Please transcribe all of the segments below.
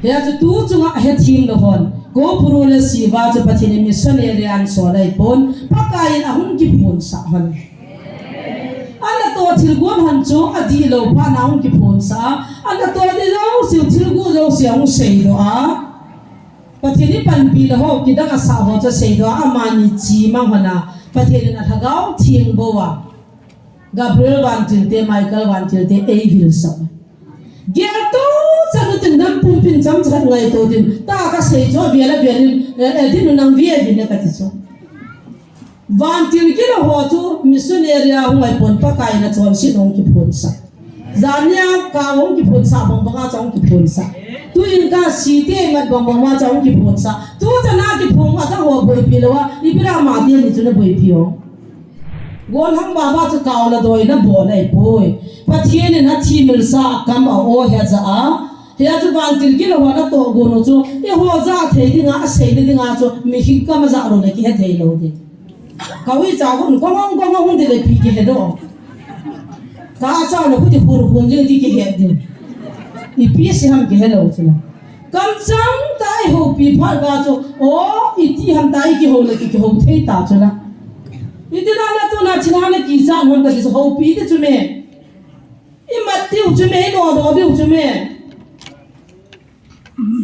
he chu tu chunga he thing lo hon ko puru le siwa chu pathin missionary an so lai pon pakai ahun ki phun sa hon ana to thilgon han chu adi lo pa naung ki phun sa ana to de lo sil thilgu lo siang sei do a pathini pan pi lo ho ki da sa ho cha sei do a mani chi ma hona pathini na thagau thing bo wa Gabriel van tilte Michael van tilte Avil sa gel to chanu tin dam pum pin cham chat ngai to din ta ka sei cho viala vialin din nang vie din ka ti cho van til ki lo ho chu missionary a ngai pon pa kai na chon si nong ki phun sa zania ka ong ki phun sa bong ba chong ki phun sa tu in ka si te ngat bong ma chong ki phun sa tu chana ki phun ma ta ho boi pi lo wa ni pira ma ti ni chu na boi pi o gol hang baba chu kaw la doi na bo nei poi pathian na thi mil sa kam a o he za a he chu van til ki lo na to go no chu e ho za thei dinga a sei dinga chu mi hi kam za ro le ki he thei lo de kawi cha gon ko ngong de le pi ki he do ka cha no ku ti hur hun je di ki he de i pi se ham ki he lo chu kam chang tai ho pi phal ga chu o i ti ham tai ki ho le ki ho thei ta chu la Iti na to na china ki sa hon ka so ho pi de chume I matiu chume no do de chume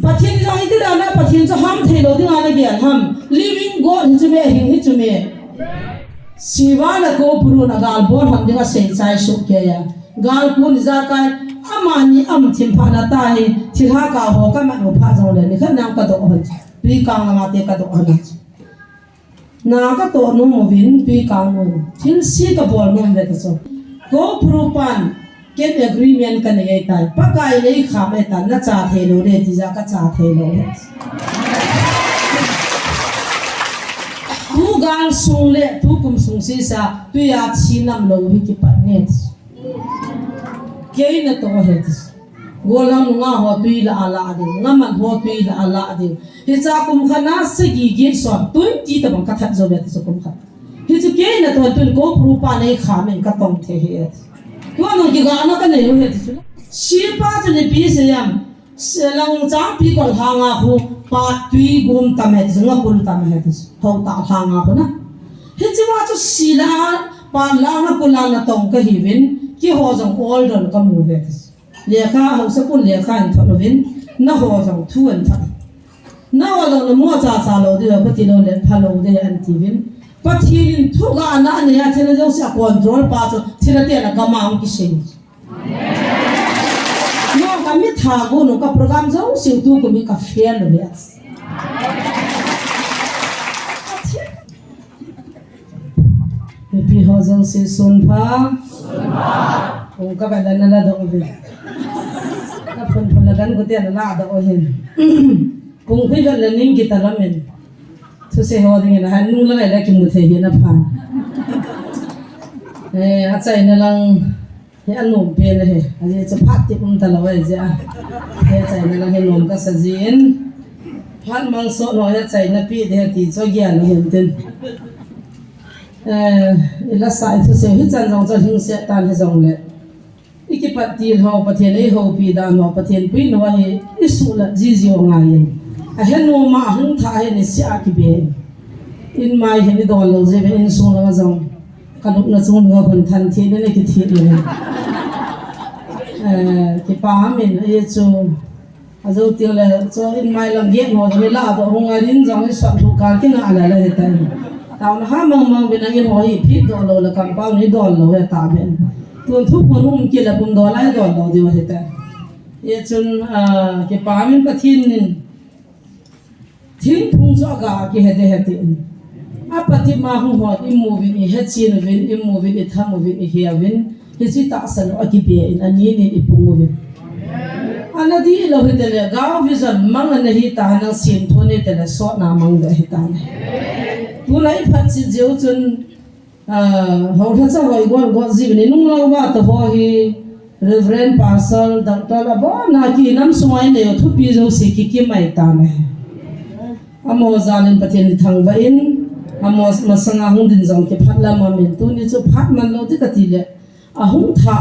pathin jang iti na pathin so ham thelo ding ana ge ham living god chume hi chume siwa na ko puru na gal bon ham dinga sei sai so ke ya gal kun za kai amani am thim pha na ta hi thira ka ho ka ma no pha jong le ni kha nam ka do hon pi kang ma te ka do hon na ka to no mo vin pi kang no thil si ka bol no ve ta so ko prupan get agreement kan ei tai pakai nei kha me ta na cha the lo re ti ja ka cha the lo tu gal sung le tu kum sung si sa tu ya chi nam lo hi ki pa net ke na to he golang nga ho tui la ala adi ngaman ho tui la ala adi hi cha kum khana se gi gi so tui ti ta bang ka that zo le so kum kha hi chu ke na to tun ko pru pa nei kha men ka tong the he ko no gi ga na ka nei ho he chu si pa chu ne pi se yam se long cha pi ko ha nga hu pa tui gum ta me zunga pul ta me he ho ta ha nga ko na hi chu wa chu si la pa la na ko la na tong ka hi win ki ho jong all don ka mu ve lekha ho sapun lekha an tholovin na ho jong thu an tha na ho jong mo cha cha lo de pati lo le phalo de an tivin pathin thu ga na ne ya thena jo sa control pa cho thena te na ka maung ki sing no ka mi tha go no ka program jo siu tu ko mi ka fail lo ya pi ho jong se sun pha ka ba na la do be phun phun la gan ko te la da o hin kung phi ga learning ki ta lamen so se ho ding na han nu la la ki mu the hi na pha a chai na lang he an nom pe na he a je cha phat ti ta la wa ja he chai na lang he nom ka sa jin phat mang so no he chai na pi de ti cho gya lo hin ten ila sai so se hi chan jong cha hing se tan he jong le ikipat til ho pathian ei ho pi da no pathian pui no hi isula jizio ngai a hen no ma hung tha he ni sia ki be in mai he ni dol lo je be in so la jong kanuk na chung no kon than thi ne ki thi le ki pa min e chu a zo ti le cho in mai lang ge no de la do hung a rin jong sa thu ka ki na ala la he ta taw na ha mang be na in ho hi phi do lo la kam pa ni dol lo he ta ben tuần thuốc quân kia là cùng đó lại đó đầu điều hết ta, vậy chun cái bà mình bắt thiên thung cho gà cái hết à bắt thiên mà không hoạt im mù vin hết chín vin im mù vin tham mù vin hia vin hết chỉ tạ sản ở cái bể anh nhìn im mù vin anh là đi lâu hết rồi gạo vision mang anh hết ta năng xiên thôn hết rồi sót nam mang được hết ta, tu lại phát triển dấu chun hầu hết sao vậy gọi gì vậy nung lâu ba tờ hoa hi Reverend Pastor Doctor là bao na ki năm xuôi này thu pi dâu sĩ ki mai ta này amo zalin pathian thang vain amo masanga hung din jong ke phatla ma men tu ni chu phat man lo ti ka ti le a hung tha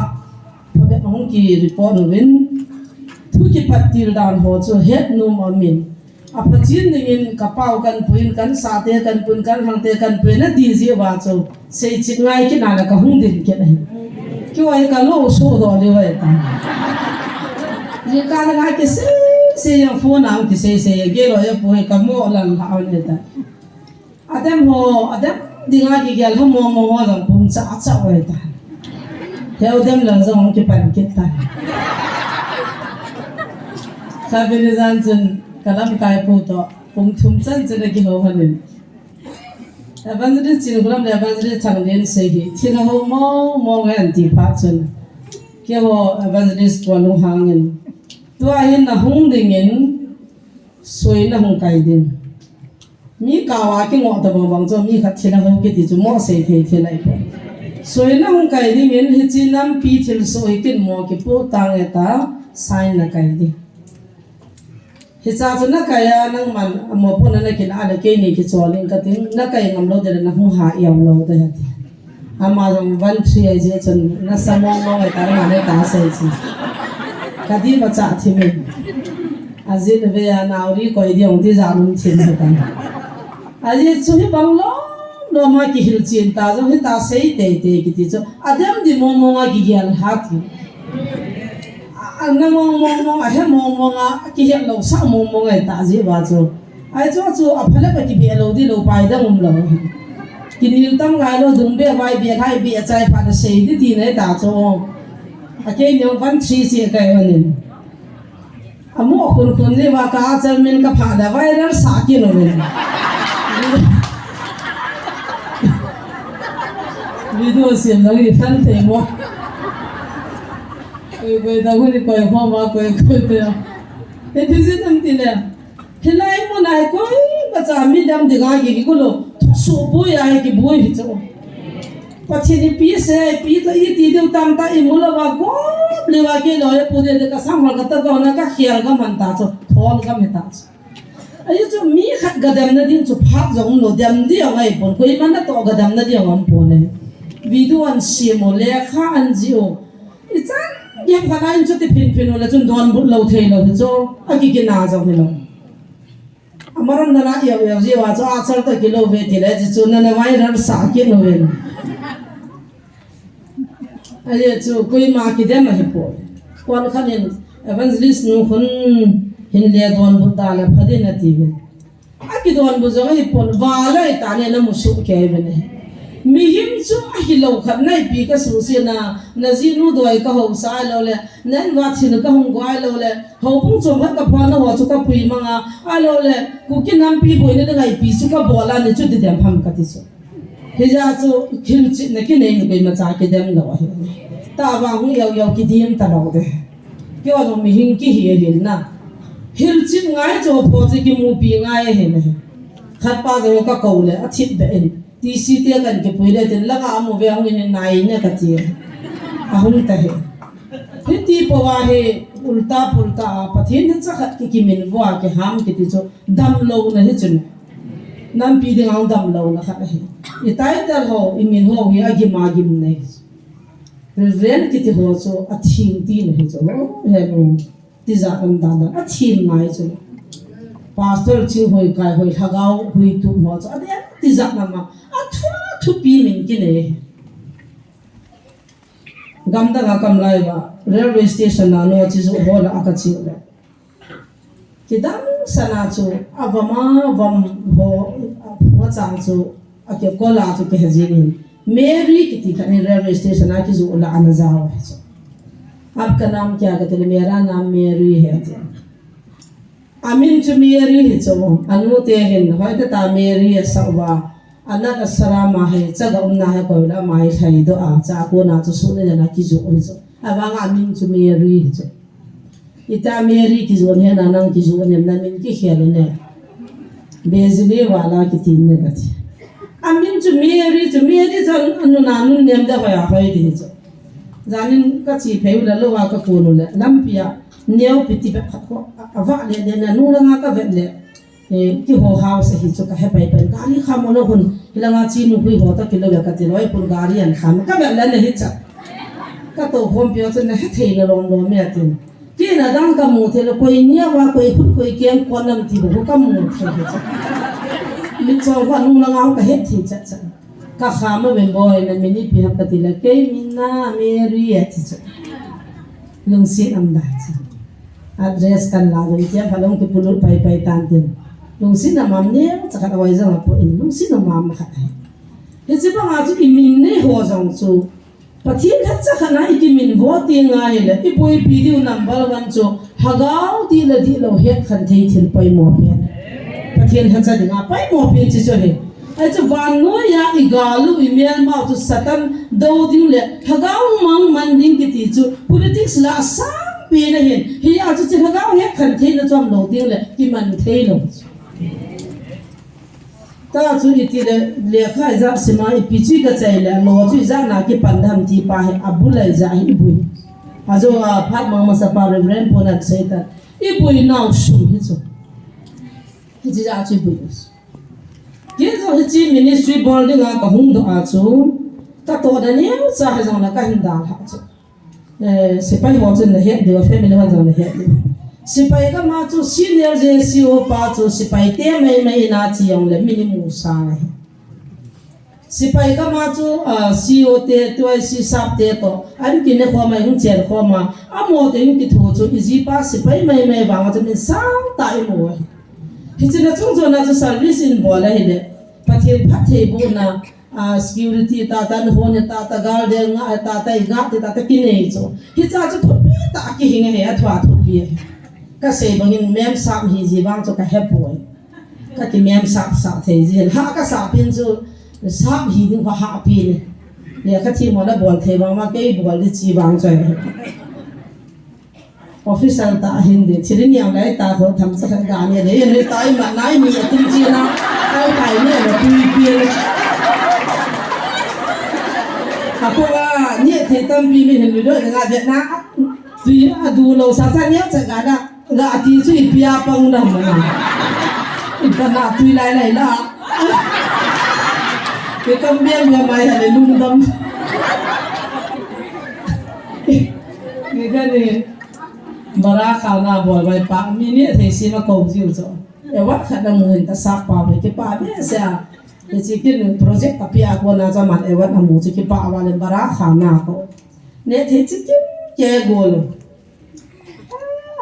phabe hung ki report win thu ki patil dan ho chu het num amin apachin ningin kapau kan puin kan sate kan pun kan hangte kan puina di ji wa chu sei chingai ki na la ka hung din ke nei kyo ai ka lo so do le wa ta ni ka na ke se yang phone ang ki se ge lo ya pu ka mo lan ha ne ta adam dinga ki gel ho mo ho dang pum cha wa ta theo dem lang zong ki pan ki ta sabi ni zan chen kalam kai pu to pum thum chan chen ki ho hanin evangelist chin gulam le evangelist chang len se hi thina ho mo ngan ti pa chen ke ho evangelist ko lu hangin tu a hin na hung dingin soi na hung kai din mi ka wa ki ngo ta bang cho mi khat thina ho ki ti chu mo se the lai ko soi na hung kai dingin hi chinam pi thil soi kin mo ki pu tang eta sign na kai di Hisa na kaya nang man mo po na nakilala kay ni kisolin kating na kaya ngamlo dala na hung haiyaw lo dahil ama yung 1-3 ay siya chun nasa mong ay tarang anay tasay siya kadi pa cha timin azil veya nauri ko idi yung di zanun chin hitan azil suhi bang lo ma ki hil chin ta zo hi tasay te kiti so adem di mo nga gigyan hati ang mong ahem mong kihiyak lo sa mong ay tazi ba so ay so apala pa ki bielo di lo pai da lo kinil tam ga lo dung be bai be khai be chai pa da sei di ti nei ta so ake nyong van chi si kai hanin amo kun le wa ka chal men ka pha da viral sa ki no ne video sim lo ri tan te mo koi da guri koi ma koi te he visit am tile hilai mo nai koi ba cha mi dam de ga gi ko lo so boy ai ki boy hi cho pachi ni pi se pi to i ti de tam ta i mo lo wa go le wa ke lo e pu de ka sam ka ta ko na ka khial ga man ta cho thol ga me ta ai cho mi khat ga dam na din cho phak jong lo dam di ai pon koi man na to ga dam na di am pon ne video an si mo le kha an ji o i chan yam ka nai chu ti pin ola chun don bu lo thei lo cho agi ki na jaw ne lo amaram na na ya ji wa cho achar ta kilo ve ti le ji chu na na vai ran sa ki no ve ai chu koi ma ki de ma hi po kon khanin evangelist nu khun hin le don bu ta la phade na ti ve agi don bu zo hi pon wa la ta ne na mu su ke ve ne mi him chu a hi lo khat nai pi ka su se na ji nu doi ka ho sa lo le nen wa thin ka hong gwai lo le ho pung chom ha ka pha na wa chu ka pui manga a lo le ku ki nam pi boi ne ngai pi chu ka bola ne chu de dem pham ka ti chu he ja chu khil chi ne ki nei ni ma cha ki dem lo he ta wa hu yaw ki dim ta lo de kyo no mi hing ki hi hi na hil chi ngai cho pho chi ki mu pi ngai he ne khat pa zo ka ko le a thit be en ti si te kan ke pui le ten la ga mo ve hong ni nai ne ka ti a hung ta he hiti po wa he ulta pulta pathin cha khat ki min wa ke ham ki ti cho dam lo na he chun nam pi de ngau dam lo na kha he i tai tar ho i min ho hi agi ma gim nei ren ki ti ho cho a thing ti na he cho he no ti za kan da da a thing ngai cho pastor chi hoi kai hoi thagau hui tu mo cho ade ti za na ma a thu pi min ki ne gam da ga kam lai ba railway station na no chi zo hol aka chi le kidam sana chu avama vam ho ho chang chu ake kola chu ke hajini mary kiti kan railway station a ki zo la ana za ho chu आपका नाम क्या कहते हैं मेरा नाम मेरी है amin chu meri hi chu anu te hin hoi ta meri sawa anaka sarama he chaga umna he ko la mai thai do a cha ko na chu su ne na ki ju oi chu awanga amin chu meri hi chu ita meri ki ju ne na nang ki ju ne na min ki khelo ne bezile wala ki tin ne ka amin chu meri jan anu na nu nem da hoya hoi di chu zanin ka chi pheu la lo wa ka ko no le lampia neo piti ba ko ava le na nu la nga ka ve le ki ho house hi chu ka he pai pai gari kham ono hun hilanga chi nu hui ho ta kilo ga ka ti loi pun gari an kham ka ba la ne hi cha ka to hom pyo chen na he thei na long lo me tin kia là đang cầm mù thì là quay nhia qua quay phút quay kiêng quan năm thì cũng cầm mù thì mình cho quan nung lang áo cả hết thì chắc chắn các khám ở bên bồi là mình đi học cái gì là cái mình na Mary thì chắc lung xin âm đại address kan la rồi tiang falong ke pulur pai tan tin lung sin na mam ne chaka da wai zang po in lung sin na mam kha he che ba nga chu imin ne ho zang chu pathin khat cha khana ikimin vote nga hele i poi video number 1 chu hagau ti la di lo he khan thei thil pai mo pian pathin khat cha dinga pai mo pian chi chu he ai chu van no ya igalu email ma chu satan do ding le hagau mang man ding ki ti chu politics la sa pe na hin hi a chu chi hagau he khan thei na chom lo ding le ki man thei lo ta chu iti le khai za sima i pichi ka chai le lo chu za na ki pandham ti pa he abulai za hi bui azo phat ma ma sa pa reverend pona seita i bui now shu hi chu hi ji za chu bui ke zo hi chi ministry building a ka hung do a chu ta to da ne cha ha zo na ka hin da ha chu sipai ho chen he de family ha zo na he sipai ka ma chu senior JCO pa chu sipai te mai na chi yong le minimum sa sipai ka ma chu CO te toi si sap te to an ki ne kho mai hung chen kho ma amo te hung ki tho chu izi pa sipai mai wa ma chu min sang ta i mo hi chena chung zo na chu service in bola hi le pathian phathe bo na security ta tan ho ne ta gal de nga ta ga te ta ki nei chu hi cha chu thopi ta ki hinga he athwa thopi ka se bangin mem sam hi ji wang cho ka hepoi ka ki mem sam sa the ji ha ka sa pin chu sam hi ding ha pin le ka thi mo la bol the ba ma ke bol di chi wang choi official ta hin de chirin yang lai ta ho tham sa ga ne le ne tai ma nai mi tin chi na ai kai ne le pi ha ko wa ni the tam bi mi hin lo ga de na tu du lo sa sa ne cha ga da ga ti chu pia pang na ma ka na tu lai la ke kam biang ya mai ha le lum dam ke ga ne bara khana boy bai pa mi ne the si ma ko jiu cho e wat kha da mu ta sa pa be ke pa be sa e chi kin project ka pia ko na za man e wat amu chi ki pa wa le bara khana ko ne the chi ke gol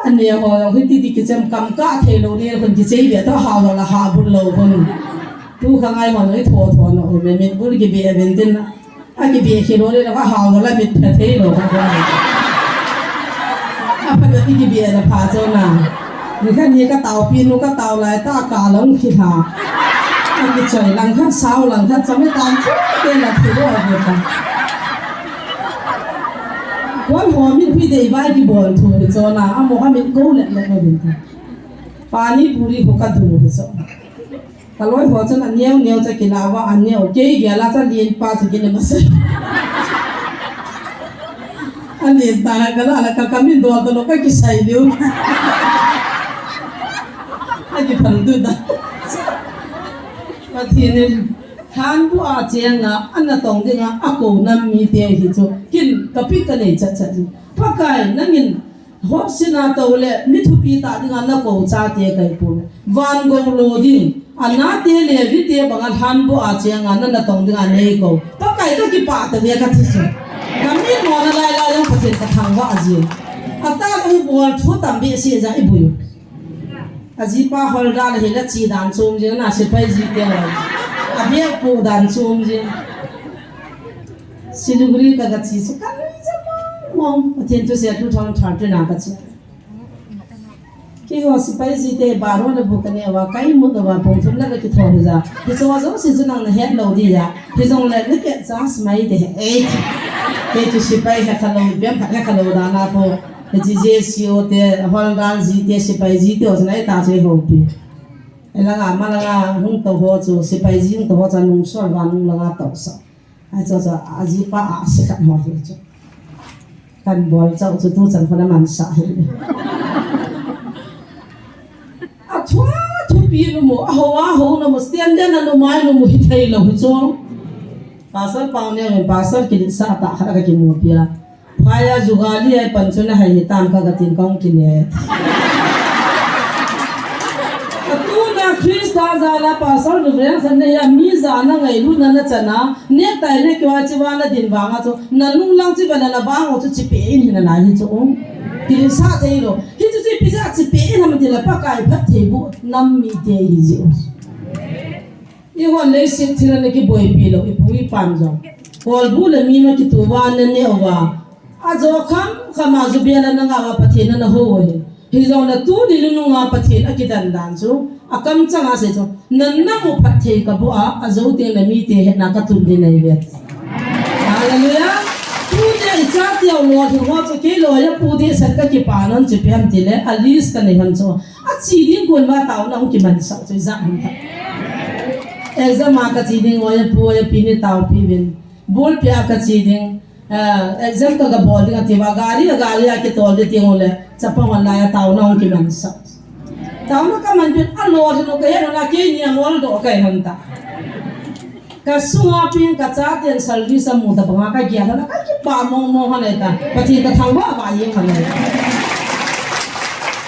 anh em họ khi đi cái chém cầm cá thì lâu đi còn chỉ chơi việc đó hào là hào bún lâu còn tu khang ai mà nói thua nó mình bún cái bia bên trên cái bia khi lâu đi là hào là mình phải thấy lâu còn apa cái bia là phá cho nào người khác như cái tàu pin cái tàu lại ta cả lông khi hà cái trời lăng khác sao lăng khác cho mấy tan tên là thứ đó là việc quan họ mình phi để vai cái bồn thôi cho na amo ha mình câu lẹ lẹ rồi thôi pani puri ho ka du so kaloi ho cho anh nheo cho cái nào vào anh nheo cái gì là cho liền pa cho cái này mà sao anh liền ta cái là kami đồ tôi nó cái sai điêu anh cái phần tôi đó mà thiên han bu a cheng na an na tong dinga ako nam mi te hi chu kin kapit ka nei cha cha pa kai nangin ho sina to le mi thu pi ta dinga na ko cha te kai pu van gong lo ding ana te le ri te bangal han bu a cheng na na tong dinga nei ko pa kai ka ki pa ta ve ka thi chu nam mi mo na lai lai yang patin ka thang wa ji ata ko bol thu tam bi se za i bu aji pa hol da le la chi dan chum je na se pai ji te abia pu dan chum je Siliguri ka gachi so kan mom athen to se 2013 na ka chi ki ho sipai ji te baro na bu kan ya wa kai mu da wa pong thum la ki thon ja ki so zo si zu nang na het lo di ya ki zong le ni ke sa smai de e ke tu sipai ha ka lo bem ha ka lo da na ko ji je si o te hol dan ji te sipai ji te o na ta che ho pi ela nga ma la hung to ho chu sipai ji hung to ho cha nung so wa nung la nga to sa ai cho aji pa a se kan ho chu kan bol chau chu tu chan khona man sa he a thua thu pi no mo a ho no mo stand den no mai no mo hi thai lo chu pasal pa ne pasal ki sa ta khara ka ki mo pia phaya jugali ai panchuna hai tam ka gatin kong kine atuna krista zala pasal nubreng sanne ya mi zana ngai lu na na chana ne tai ne kwa chiwana din banga cho nanung lang chi bana na bang cho chi pe in na na hi cho tin sa te lo hi chi pi sa chi pe in ham ti la pa kai phat the bu nam mi te hi ji i wa le sit thira ne ki boy pi lo i pui pan jo kol bu le mi ma ki tu wa ne wa a zo kham khama zu be la na nga wa pathin na ho he hi zo na tu ni nu nga pathin a ki dan dan chu a kam changa se chu nan na mu pathe ka bu a zo te na mi te he na ka tu ni nei ve hallelujah tu de cha ti au lo thu ho chu ke lo ya pu de sa ka ki pa non chi pem ti le a lis ka nei han chu a chi ding kun ma taw na ki man sa chu za han ta exam ma ka chi ding o ya pu ya pi ni taw pi vin bol pya ka chi ding exam ka ga bowling ati wa gari a ki tol de ting ole chapa wan la ya taw na ki man sa taw na ka man pin a lo no ka ya na ki ni ngol do ka han ta ka sunga pin ka cha ten service mu da banga ka gya na ka ki pa mo mo ha le ta pati ka thang ba ye ha le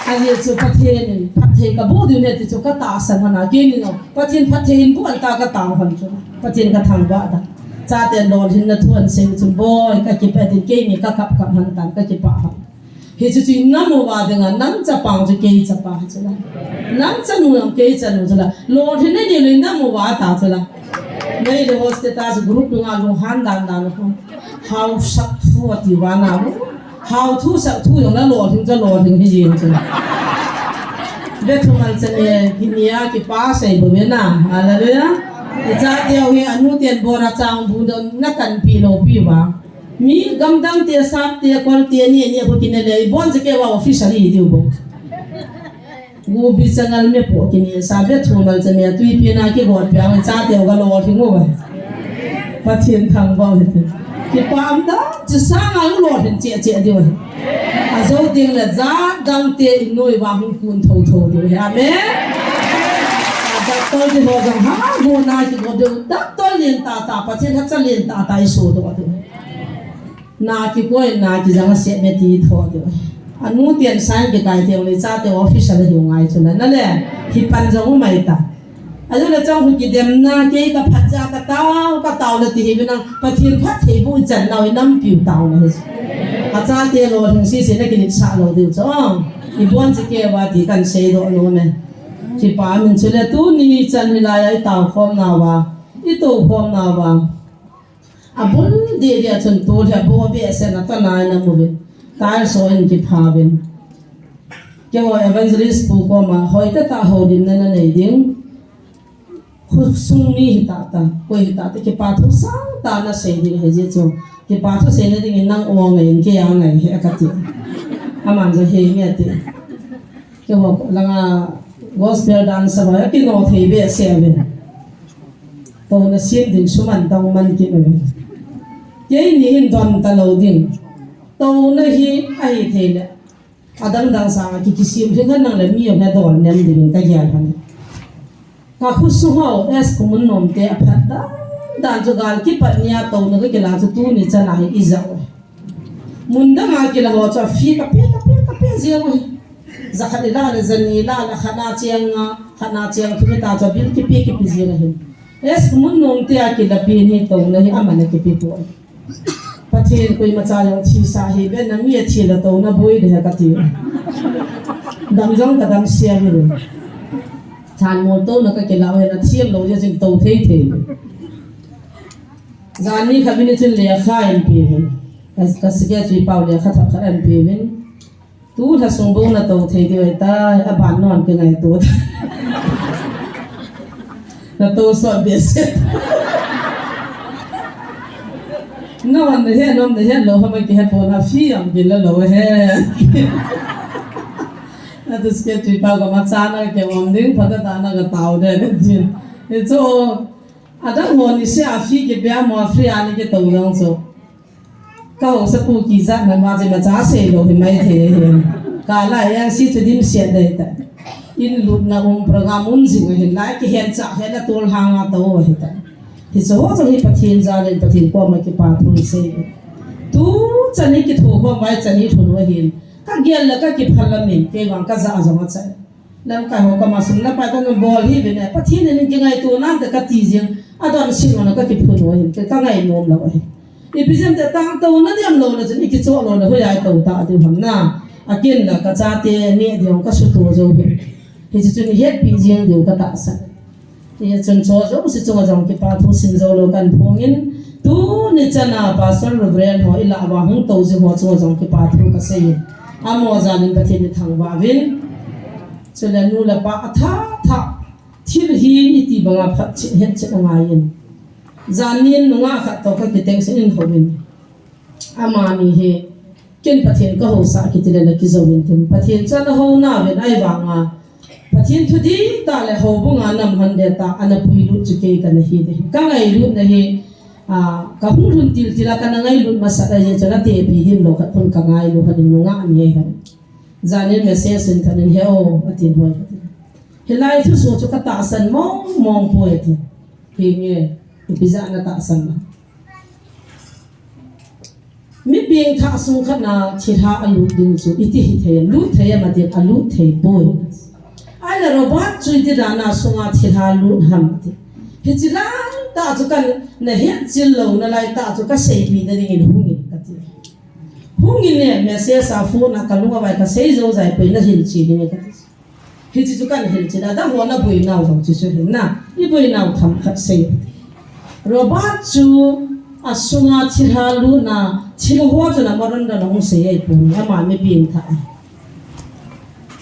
ani chu pathe ka bu du ne ti chu ka ta san na ki ni no pati pathe in bu an ta ka ta han chu pati ka thang ba da cha ten lo hin na thuan sing chu boy ka ki pa ti ke ni ka kap ka han tan ka ki pa ha he chu chi nam mo wa de nga nang cha pang chu ke cha pa chu la nang cha nu ang ke cha nu chu la lo hin ne ni le nam mo wa ta chu la nei de hostetas group nga lo han dan dan lo how sak fu ati wa na lo how thu sak thu yong na lo hin cha lo hin hi yin chu de thu mal cha ne hinia ki pa sai bo na hallelujah cha teo hi anu ten bora chang bu don na kan pi lo pi wa mi gam dang te sap te kol te ni ko kin le bon je ke wa officially diu bo wo bi changal me po kin sa be thumal cha me tui pi na ki god pya cha teo ga lo thi ngo ba pathian thang ba he ki pam da chi sa nga lo hin che che diu a zo ding la za dang te noi wa hun kun tho tho diu amen tôi thì họ rằng ha ngô na thì họ đều đắc tôi liền ta phát hiện hết liền ta số đó thôi na thì coi na thì rằng sẽ biết gì thôi rồi anh muốn tiền sang cái cái tiền lấy ra từ office là hiểu ngay cho nên là thì pan giống mày ta anh nói là trong cái điểm na cái phát ra cái tàu là thì bên năng phát hiện phát thì bụi trần nào năm biểu tàu này phát ra tiền rồi thì xí xí là cái lịch sa rồi điều cho thì bốn chỉ kia và thì cần xây đó luôn này chỉ pa mình chỉ là tu ni chân hi lai ai tao khom na wa i tu khom na wa abun de dia chun tu le bo be se na ta nai na mu be tai so in ki pha ben ke wa evangelist pu ko ma hoi ta ho din na nei ding khu sung ni hi ta ko hi ta ke pa thu sang ta na se ding he je chu ke pa thu se na ding nang o ngai ke yang ngai he ka ti aman je he me ti ke wa langa gospel dance ba ki no thei be se be to na sim din suman tong man ki me ke ni hin don ta lo ding to na hi ai thei le adang dang sa ki sim thing nang le mi yo na don nem ding ka ya han ka khu su ho es ko mun nom te aphat da dan jo gal ki pat nya to na ke la tu ni cha na hi izao mun da ma ki la ho cha fi ka pe zia mo zakhat ila la zanni la khana chiang thumi ta cha bil ki pi zia na hi es mun nom te a ki la pi ni to na hi amana ki pi po pathin koi ma cha yong thi sa hi be na mi thi la to na boi de ka ti dam jong ka dam sia hi than mo to na ka ke la he na thiam lo je jing to thei zani khabini chin le kha en pi hin ka sige chi pau le kha tha en pi hin tu tha sung bo na to thei de ta a ban non ke ngai to na to so be se no an de he lo ha ma ke he po na fi am bi la lo he na to ske chi pau ka ma cha na ke om ding pha ta na ga tau de jin e cho ada mo ni se a fi ke bia mo fri ani ke to yang so ka ho sa pu ki za na ma je ma cha se lo hi mai the he ka la yang si chu dim se de ta in lut na program un jing he la ki hen cha he la tol hanga to he ta hi so ho hi pathin za le pathin ko ma ki pa thu se tu chani ki tho ko mai chani thun wa hin ka gel la ka ki phalamin ke wang ka za zama chai lam ka ho ka masum na pa ta no bol hi be ne pathin ne ki ngai tu nan ta ka ti jing adon sing na ka ki phun wa hin ka ngai nom la wa hin ibizem te tang to na diam lo na chani ki cho lo na ho ya to ta tu ham na akin la ka cha te ne diong ka su tu zo hin hi chi chun het pi jing diu ka ta sa ye chun cho zo si cho jong ki pa thu sin zo lo kan phongin tu ni chana pastor reverend ho ila ba hung to je ho cho jong ki pa thu ka se amo zanin pathin ni thang ba vin chula nu la pa tha tha thil hi iti banga phat chi het che nga yin zanin nu nga kha to ka ki teng sin in hobin ama ni he ken pathin ka ho sa ki tile la ki zo win tin pathin chana ho na ven ai wa nga pathin thu di ta le ho bu nga nam han de ta ana pui lu chu ke ka na hi de ka ngai lu na hi ka hung hun til tila ka na ngai lu ma sa da ye chana te bi dim lo ka kun ka ngai lu han nu nga an ye han zanin message sin thanin he o atin hoi helai thu so chu ka ta san mong poi ti hi nge biza na ta san na mi ping tha sung khat na chitha alu ding chu iti hi the lu the ma de alu the boy ai la robot chu ti da na sunga chitha lu ham ti hi chila ta chu kan na he chil lo na lai ta chu ka sei bi da ding hungin ka ti hungin ne message sa phone na kalunga vai ka sei zo zai pe na hil chi ni ka ti hi chi chu kan hil chi da da ho na bui nau zo chi chu hin na I bui nau tham khat sei robot chu asunga chiralu na chilho chu na maron da nong se ai pun ama me bin tha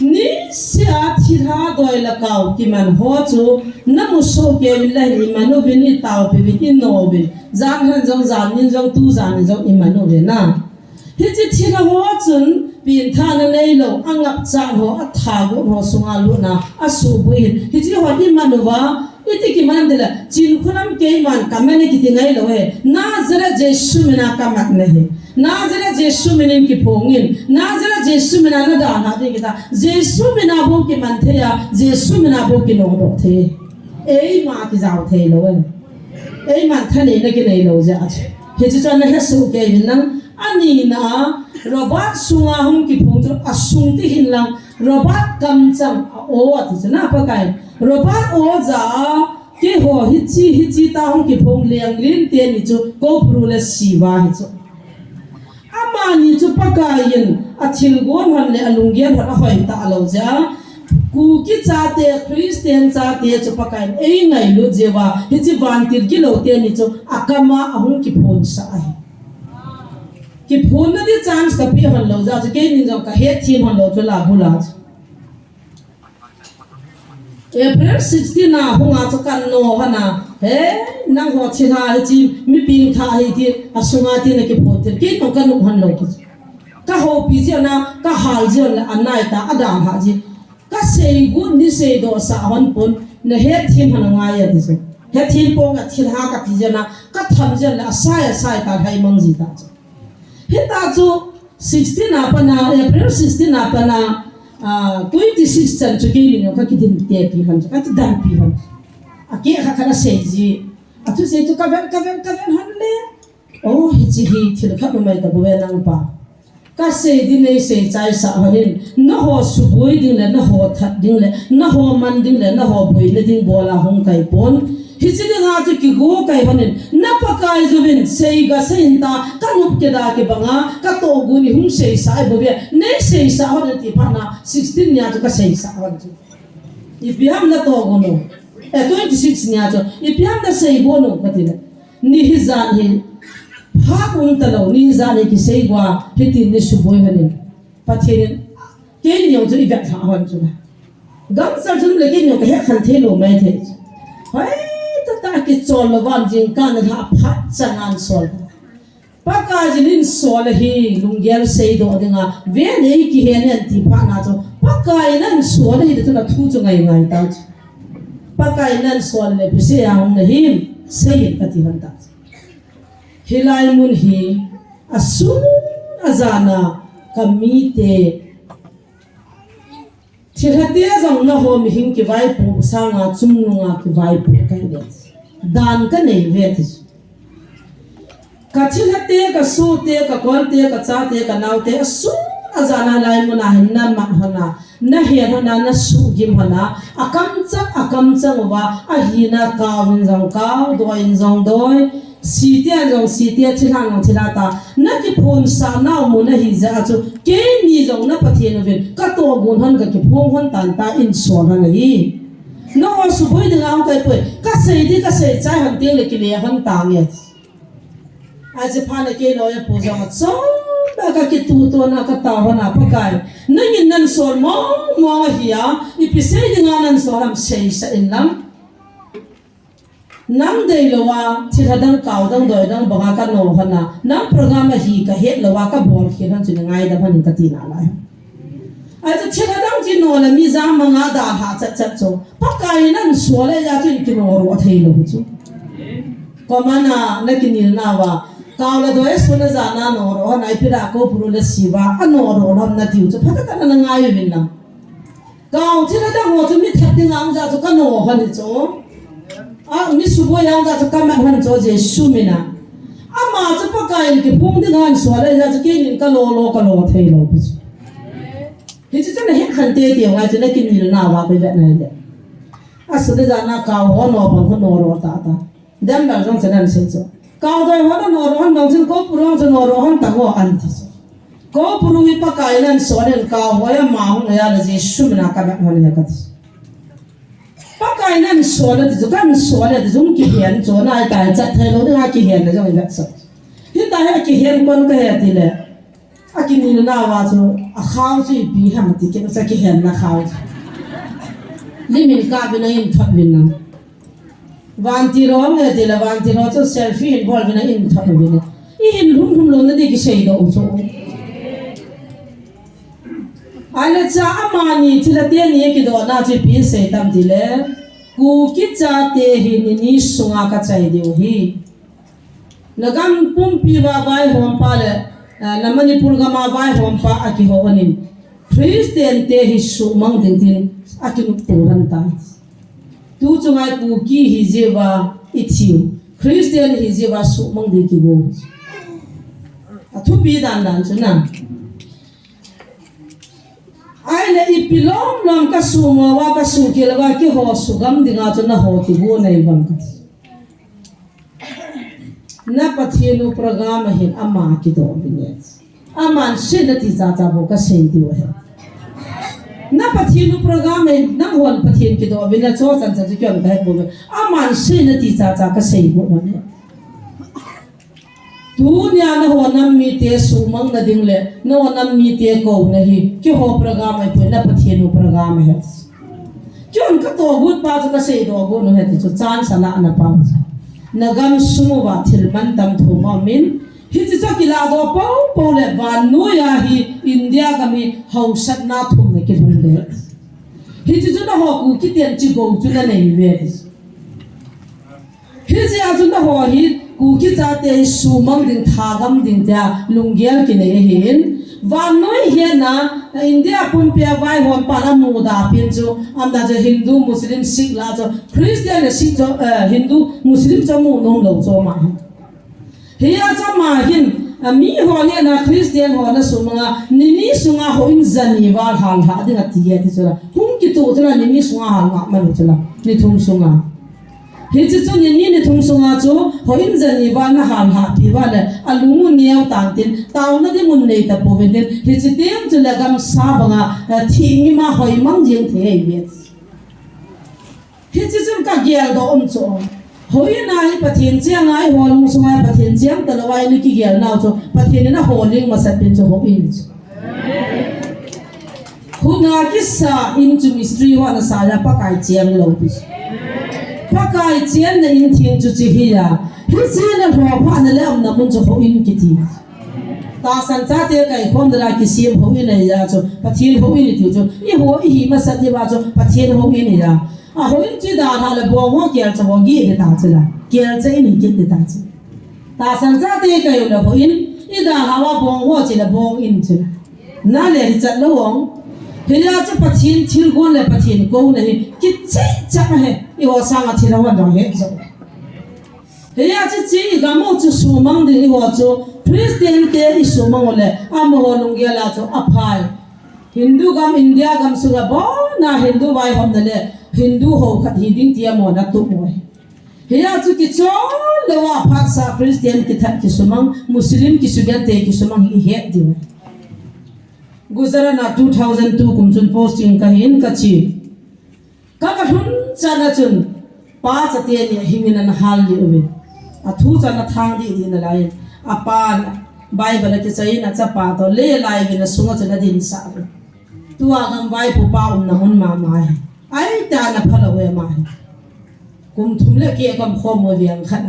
ni sia chira doi la kau ki man ho chu na mu so ke la ni manu vini tau pe vi no bin zan han jong zan nin jong tu zan nin jong imanu ve na hi chi chira ho chun bin tha na nei lo angap cha ho a tha go ho sunga lu na asu bui hi chi ho ni manu wa iti ki man dela chin khunam ke man kamene ki tingai lo he nazara jesu mina kamat nahi nazara jesu minin ki phongin nazara jesu mina na da na de kita jesu mina bo ki man the ya jesu mina bo ki no do the ei ma ki jaw the lo ei man thane na ki nei lo ja he chi chan na su ke bin nang ani na robot sunga hum ki phong chu asung ti hin lang robot kam chang o ati chana pa kai robot o za ke ho hichi ta hum ki phong liang lin te ni chu ko pru le siwa hi chu ama ni chu pa kai yin athil gon han le alungyan ha hoi ta lo ja ku ki cha te christian cha te chu pa kai ei ngai lu jewa hichi van tir ki lo te ni chu akama ahum ki phon sa ai ki phun na di chance ka pi han lo ja ke ni jo ka he thi han lo chu la bula April 16 na hunga chu kan no hana he nang ho chira chi mi ping tha hi ti asunga ti na ki phun ti ke no kan han lo ki ka ho pi ji na ka hal ji na anai ta adam ha ji ka sei gu ni sei do sa hon pun na he thi han nga ya ti se he thi po nga thi ha ka ti na ka tham ji na sai ta hai mang ji ta Hita chu 16 na pa na April 16 na pa na 26 chan chu ke ni ka ki din te pi han ka ti dan pi han ake kha kha se ji atu se chu ka ven han le oh hi chi hi thil kha mai ta bo nang pa ka se di nei se chai sa hanin na ho su boi ding le na ho that ding le na ho man ding le na ho boi le ding bola hong kai pon hichini nga chu ki go kai hanin na pakai zubin sei ga sein ta kanup ke da ke banga ka to gu ni hum sei sa bo be nei sei sa hon ti phana 16 nya chu ka sei sa hon chu ipiam na to gu no 26 nya chu ipiam na sei bo no ka ti ni hi zan hi pha ung ta lo ni zan ki sei gwa hitin ni su boi hanin pathirin ke ni chu i va tha hon chu gam sa chu le ke ni ka he khan the lo mai the hai ta ki chol lawan jing kan ha phat changan sol paka jinin sol hi lungyal sei do dinga ve nei ki hen en ti pha na cho paka inan sol hi de na thu chu ngai ngai ta paka inan sol le pise ang na him sei ka ti han ta hilai mun hi asu azana kamite thirate jong na ho mi hing ki vai pu sanga chumnunga ki vai pu kai le dan ka nei ve ti cả chín hết tia cả su tia cả con tia cả cha tia cả nau tia su azana lai mo na hin na ma hana na hian hana na su gim hana akam chang wa a hi na ka win jong ka do in jong doi si tia thilang thilata na ki phone sa na mo na hi za chu ke ni jong na pathian ven ka to gun han ka ki phone hon tan ta in so na hi no su boi de ang kai poi ka sei chai han te le ki le han ta nge aje phane ke lo ya pu jong so ba ka ki tu to na ka ta hona pakai nangin nan sol mo hiya ipise dinga nan soram sei sa inlam nam dei lowa thirhadang kaudang doidang banga ka no hana nam program hi ka het lowa ka bol khiran chin ngai da bhan ka ti na lai aje thirhadang ji no la mi za manga da ha chat cho pakai nan sole ya chin ki no ro thei lo chu komana nakinil na wa kaula doe suna zana no ro nai pira ko purule siwa ano ro ram na tiu chu phata na ngai win na kaw thira da ho chu mi thati ngang ja chu ka no han chu a mi subo yang ja chu ka ma han chu je sumina ama chu pa kai ki phung de ngan so le ja chu ke nin ka lo thei lo pi hi chu na he khan te ti wa chu na kin ni na wa pe da na de a su de zana kaw ho no pa ho no ro ta dam da jong chanan se chu cao đôi hóa nó rohan nong sin ko purong cho nó rohan tango an thi ko purung ipa kainan so den cao hóa ma hong ya la je shumna ka ba hon ya ka pa kainan so la de kan so la de zum ki hian cho na ta cha thai lo de ha ki hian de jong ya sa hi ta ha ki hian kon ka ya ti le a ki ni na wa cho a khaw chi bi ha ma ti ke sa ki hian na khaw li min ka bi na in thot bin na vanti ro me de la vanti ro cho selfie involve na in thot bin I hin hum lo na de ki sei do cho ala cha amani thila te ni ki do na chi pi sei tam di le ku ki cha te hi ni sunga ka chai deu hi nagam pum pi wa vai hom pa le namani pulga ma vai hom pa aki ho anin Christian te hi su mang ding tin aki nu tu han ta tu chungai ku ki hi jewa ithiu Christian hi jewa su mang de ki go athu pi dan chuna ai le ipilom lam ka su mo wa ka su ki la ki ho su gam dinga chuna ho ti bu nei bang ka na pathienu program hin ama ki do binet aman shin ti za za bo ka sei di wa na pathienu program na hon pathien ki do binet so chan cha ki on ka bo aman shin ti za za ka sei bo ne dunia na ho nam mi te su mang na ding le no nam mi te ko na hi ki ho program ai pe na pathienu program he chon ka to gut pa ka sei do bo no he chu chan sana na pa nagam sumuwa thilman tam thoma min hi chi cha kila do po le van nu ya hi India kami hausat na thum ne ki hum le hi chi na ho ku ki tian chi go chu na nei ve hi chi a chu na ho hi ku ki cha te su mang ding tha gam ding ta lungial ki ne hin van noi he na India pun pe vai hom pa na mu da pin chu am da je Hindu Muslim Sikh la cho Christian Sikh cho Hindu Muslim cho mu nong lo cho ma he ya cha ma hin mi ho ne na Christian ho na sunga ni sunga ho in zani wal hal ha ding ati ya ti chula hum ki to chula ni sunga hal ma ma chula ni thum sunga he chi chu ni thum sunga chu ho in zani wal na hal ha pi wal alungu niaw tan tin taw na di mun nei ta po ven he chi tem chu la gam sa banga thi ngi ma hoi mang jeng the ai vet he chi chu ka gel do cho hoi na hi pathian chiang ai hol mu sunga pathian chiang ta lawai ni ki gel naw cho pathian na holing ma sat pin cho ho in huna ki sa into mystery wa na sa ya pa kai chiang lo pi pakai chian na in thing chu chi hi ya hi chian na ho pha na le am na mun cho ho in ki ti ta san cha te kai khom da ki sim ho in ya cho pathian ho in ti cho i ho hi ma sa ti ba cho pathian ho in ya a ho in chi da ha le bo ho kial cho ho gi de ta chila kial che in ki de ta chi ta san cha te kai lo ho in i da ha wa bo ho chi le bo in chi na le chat lo wong Hila cha pathin thil gon le pathin ko ne ki che cha he I ho sang a thila wan dong he so เฮียจีกามจะสูมังดีหัวจูคริสเตียนเตอิสูมังเลยอามหัวลงเกลาจูอภัยฮินดูกามอินเดียกามสุกบ่น่าฮินดูไว้หอมนั่นเลยฮินดูหัวขัดฮิดิ้งเตียมอนักตุมวยเฮียจูกิจอเลว่าภาษาคริสเตียนกิทัดกิสุมังมุสลิมกิสุกันเตกิสุมังฮิเฮดิวกุซารานา2002กุมจุนโพสติ้งกันหินกัชีก็กระทุนจานาจุนป้าจะเตียนหิมินันฮัลลิอุบิอาทูจานาทางดีดีนั่นแหละอาปานไบเบิลที่ใช้นัจป้าตัวเล่ไล่บินสุงจะนาดินสาวตัวกำไว้ผู้ป้านะหุ่นมาไม่ไอ้ตาหน้าพลเวมากุมทุ่มเล็กเกี่ยกำข้อมือเวียงขัน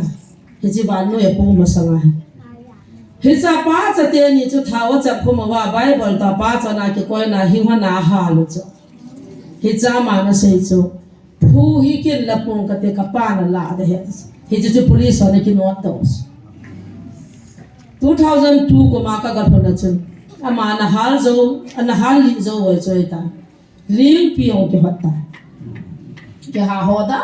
ที่จีบานนู้ยปูมาสังไงฮิซาป้าจะเตียนนี่จุดท้าวจับพมาว่าไบเบิลตาป้าจะนาเกี่ยวกับนาหิวนาฮาลุจ้ะฮิซามานะเสียจูผู้ฮิกินละปงกติกป้านั่นละเดห์ฮิจู police อันนี้กินวัดตัว2002ก็มากับคนนั้นจุนอามานะฮัลโซอันนะฮัลลิโซไว้ช่วยตาลิงพิองที่หัดตาแกหาหัวดา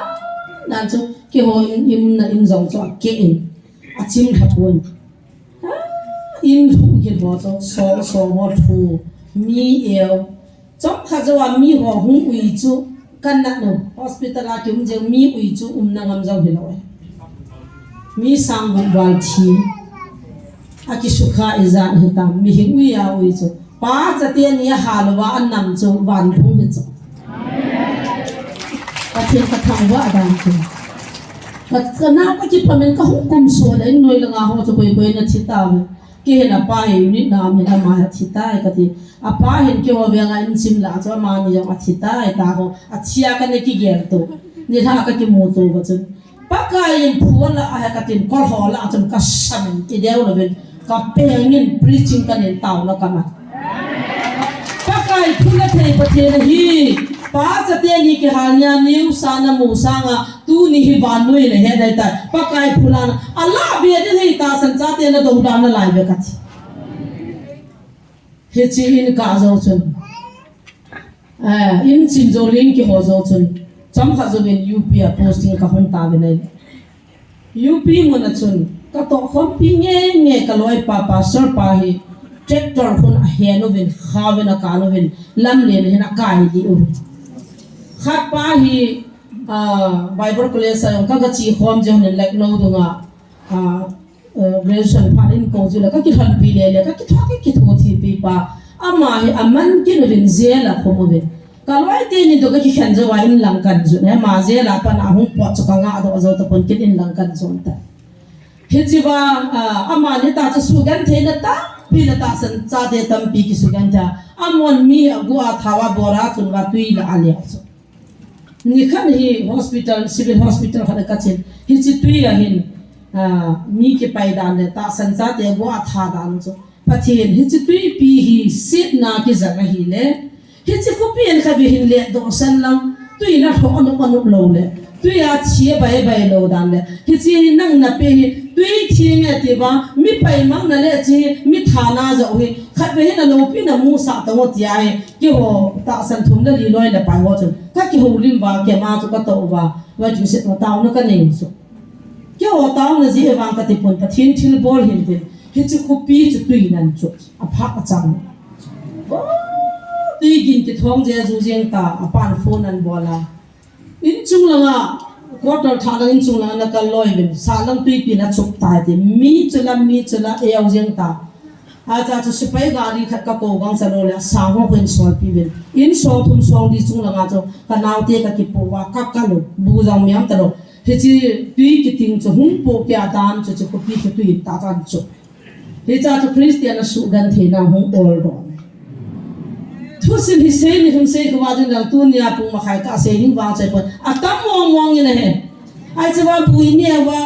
นั่นจุแกหัวอิมนะอินจงจ้ะแกอินอาชิมทับวนอินถูกินหัวจ้ะสองหัวถูมีเอวจ้องข้าจะว่ามีหัวหุ่นอุยจูกันนั่นเนาะ hospital อาจุมเจ้ามีอุยจูนั่งกำจังเห็นเอาไว้มีสังบุบาลทีอากิสุขาอิจานเหตุมีหิวอุยาอุยจูป้าจะเตียนยาฮาลวะอันนำจูวันทุ่งเหตุก็เทียนกระทำว่าดังจูก็น่าก็คิดว่ามันก็หุกุมส่วนไอ้หน่วยละงาหัวจะคุยๆนัดทิตาเลยเกี่ยนป้าเห็นนิดน้ำเห็นอามาทิตาก็ที่ป้าเห็นเกี่ยวกับเรื่องอินซิมละจะมาเนี่ยอาทิตาตาเขาอาเชียกันเนี่ยกี่เกี่ยวตัวนี่ถ้าก็กี่มูตัวก็จะป้ากายยินพูดละอะไรก็ที่ก็หอละจนก็สั่นอีเดียวเลยเป็นก็เพ่งยิน preaching กันเนี่ยเต่าละกันมาป้ากายพูดละเทปเทนะฮีป้าจะเตียนี่กี่หาเนี่ยนิวสานามูสังอ่ะตูนี่ฮิบานุยเลยเห็นได้แต่ป้ากายพูดละอัลลอฮ์เบียดให้ตาสันจ้าเตียนตัวดานละลายเบกัดเฮจิอินกาโจชุนอินซินโจลิงกี่หัวโจชุนจำข้าจะเป็นยูพีอ่ะโพสติ้งกับคนตาเป็นไงยูพีมันชุนก็ต้องคนปีเงี้ยก็ลอยป้าสร์ป้าฮีเจ็คจอร์คนเฮียโนวินข้าวินกาโนวินลำเลียนเห็นกายดีอุ้ยขัดป้าฮีไบเบิลคลาสก็กระชีความเจ้าเนี่ยเล็กน้อยตรงเรชั่นพารินกงจุลก็คิดหันปีเลยก็คิดว่าคิดหัวที่ปีป้าอามาฮีอามันกินวินเซล่ะขโมยก็ลอยเตียนี่ตัวก็คิดขันจะว่าอินลังกันจุเนี่ยมาเซล่ะปนอาหุปอดสุกังอาตัวจะตัวคนคิดอินลังกันจุนแต่เฮจิว่าอามาเนี่ยตาจะสู้กันเทนตาพี่นตาสันจ้าเดตัมปีกิสุกันจ้าอามอนมีกัวทาวาบอราจุนว่าตุยละอาเลียสนี่ขันฮี hospital civil hospital ขันกัดเช่นฮิจิตุยละหินมีกี่ไปดานเนี่ยตาสันจ้าเดกัวทาดานจุพัฒน์ฮิจิตุยปีฮีสิทนากิจังฮีเล่ฮิจิฟุปีนขับหินเล่ดอกสันลังตุยน่าท้องนุปโลเล่ตุยอาเชียไปโลดานเล่ฮิจินั่งนับไปฮีตุยเชียงที่ว่ามีไปมั่งนั่นแหละจีมีฐานะจะโอ้ยขัดไปให้นั่นโลปีน่ะมูสัตว์ตัวที่ไอ้เกี่ยวตาสันทุ่มนั่นลีลอยน่ะไปว่าจนถ้าเกี่ยวริมว่าเกี่ยวมาจุกตัวว่าจุดเสร็จว่าตาวนั่นก็เนี่ยสุเกี่ยวตาวนั่นจีวางกติปุ่นปะทิ้งทิ้งบอลเห็นเด่นเห็นจุกปีจุดตุยนั่นจุดอภักจังตุยกินที่ท้องเจ้าจูเจียงตาอปานโฟนนั่นบอลละอินจุงละงะก็ตอนท่านั้นจุงละนักลอยเป็นสาลังตุยปีนัดสุกตายที่มีจุลเอวเจียงตาอาจารย์จะสิไปกาลีขัดกับโกกังสโลเลยสาวหัวเป็นสวดปีเป็นอินสวดทุ่มสวดดีจุงละงะจ้ากันเอาเตะกับกิปว่ากักกันลุบูจังมีอันตลอดเฮ้ยจีตุยกิติงจ้าหุ่นโปกยาดามจ้าก็ปีตุยตาจันจ้าเฮ้ยจ้าคริสเตียนสุกันเทน่าหุ่นโอลดอนทุสินฮิเซนฮิมเซกว่าจังแล้วตัวเนี่ยปุ่งมาขายกาเซนิวางใจปุ่นอ่ะตั้มมองยังไงไอ้ที่ว่าปุยเนี่ยว่า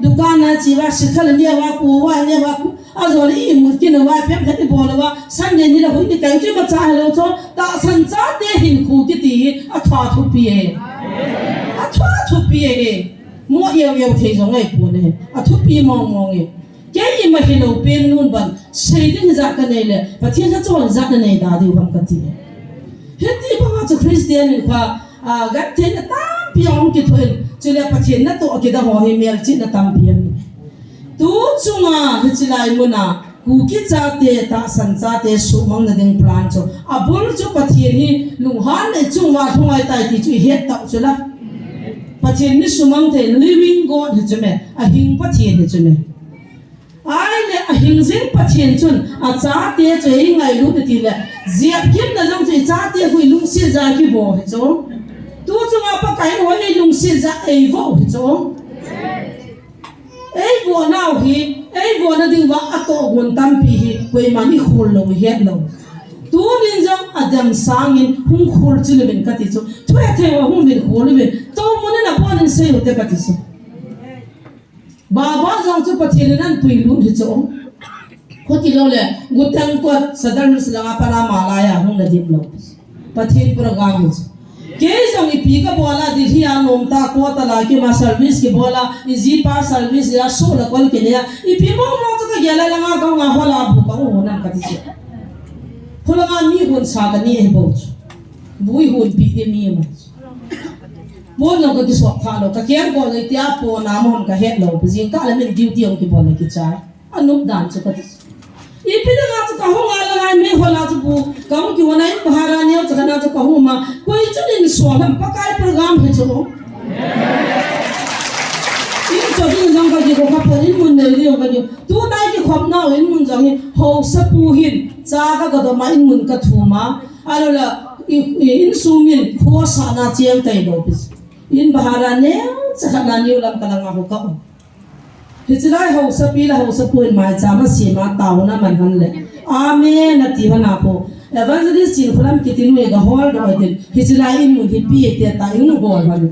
ดุการนั้นที่ว่าสิขลันเนี่ยว่ากูว่าเนี่ยว่าอาจจะอีมุดกินว่าเพียงแค่ที่บอกเลยว่าสันเดนี่เราหุ่นที่แต่งที่มาจ่ายเราจ้าแต่สันจ้าเตหินคู่ที่ตีอ่ะทอดทุบปีอ่ะทอดทุบปีมัวเยี่ยวเทจงไอ้ปุ่นเนี่ยอ่ะทุบปีมองเองแกยิ่งมาเห็นเราเป็นนู่นบันใช่ที่จะกันเลยเลยประเทศนั้นจะวันจักรในดาดิวความกันทีเห็นที่พระเจ้าคริสเตียนนี่ว่ากัดเทนตั้งพี่องค์กิจเห็น chule pathian na to akida ho hi mel chi na tampian tu chunga hichilai muna ku ki cha te ta san cha te su mang na ding plan cho abul chu pathian hi lunghan ne chunga thungai tai ti chu het ta chula pathian ni sumang te living god hi chume a hing pathian hi chume ai le a hing jing pathian chun a cha te chu hi ngai lu ti le ziap kim na jong chi cha te hui lung si za ki bo hi cho tu chunga pa kai ho ni lung si za ei vo hi cho ei bo nau hi ei bo na ding wa ato gon tam pi hi koi mani khol lo he lo tu nin jong adam sangin hung khol chu le ben ka ti chu thwe the wa hung bin khol le to mon na pon in se te ka ti chu ba jong chu pathian nan pui lu hi chu ko ti lo le gutang ko sadar sala para malaya hung na dim lo pathian program hi ke jong i pi ka bola di hi anom ta ko ta la ke ma service ke bola i ji pa service ya so la kol ke ne i pi mo chu ka gela la nga ka nga hola bu ka ho na ka ti chu hola nga mi gon sa ka ni e bo bui hon pi de mi ma bo lo ka ki so pha lo ka ke ko le tia po na mon ka het lo bu jing ka la men duty om ki bola ki cha anup dan chu ka ti ipida nga chu ka ho nga la ngai me hola chu bu kam ki wona in bahara ne chu kana chu ka ho ma koi chu din so lam pakai program he chu in chu din jong ka ji ko ka po in mun ne ri ka ji tu nai ki khop na in mun jong hi ho sa pu hin cha ka ga do ma in mun ka thu ma alo la in su min kho sa na chiang tai do bis in bahara ne cha kana ni lam ka la nga ho ka hichilai ho sa pi la ho sa pu in mai cha ma si ma taw na man han le amen na ti hana ko evangelist chin khulam kitin we ga hol do din hichilai in mu hi pi te ta in hol han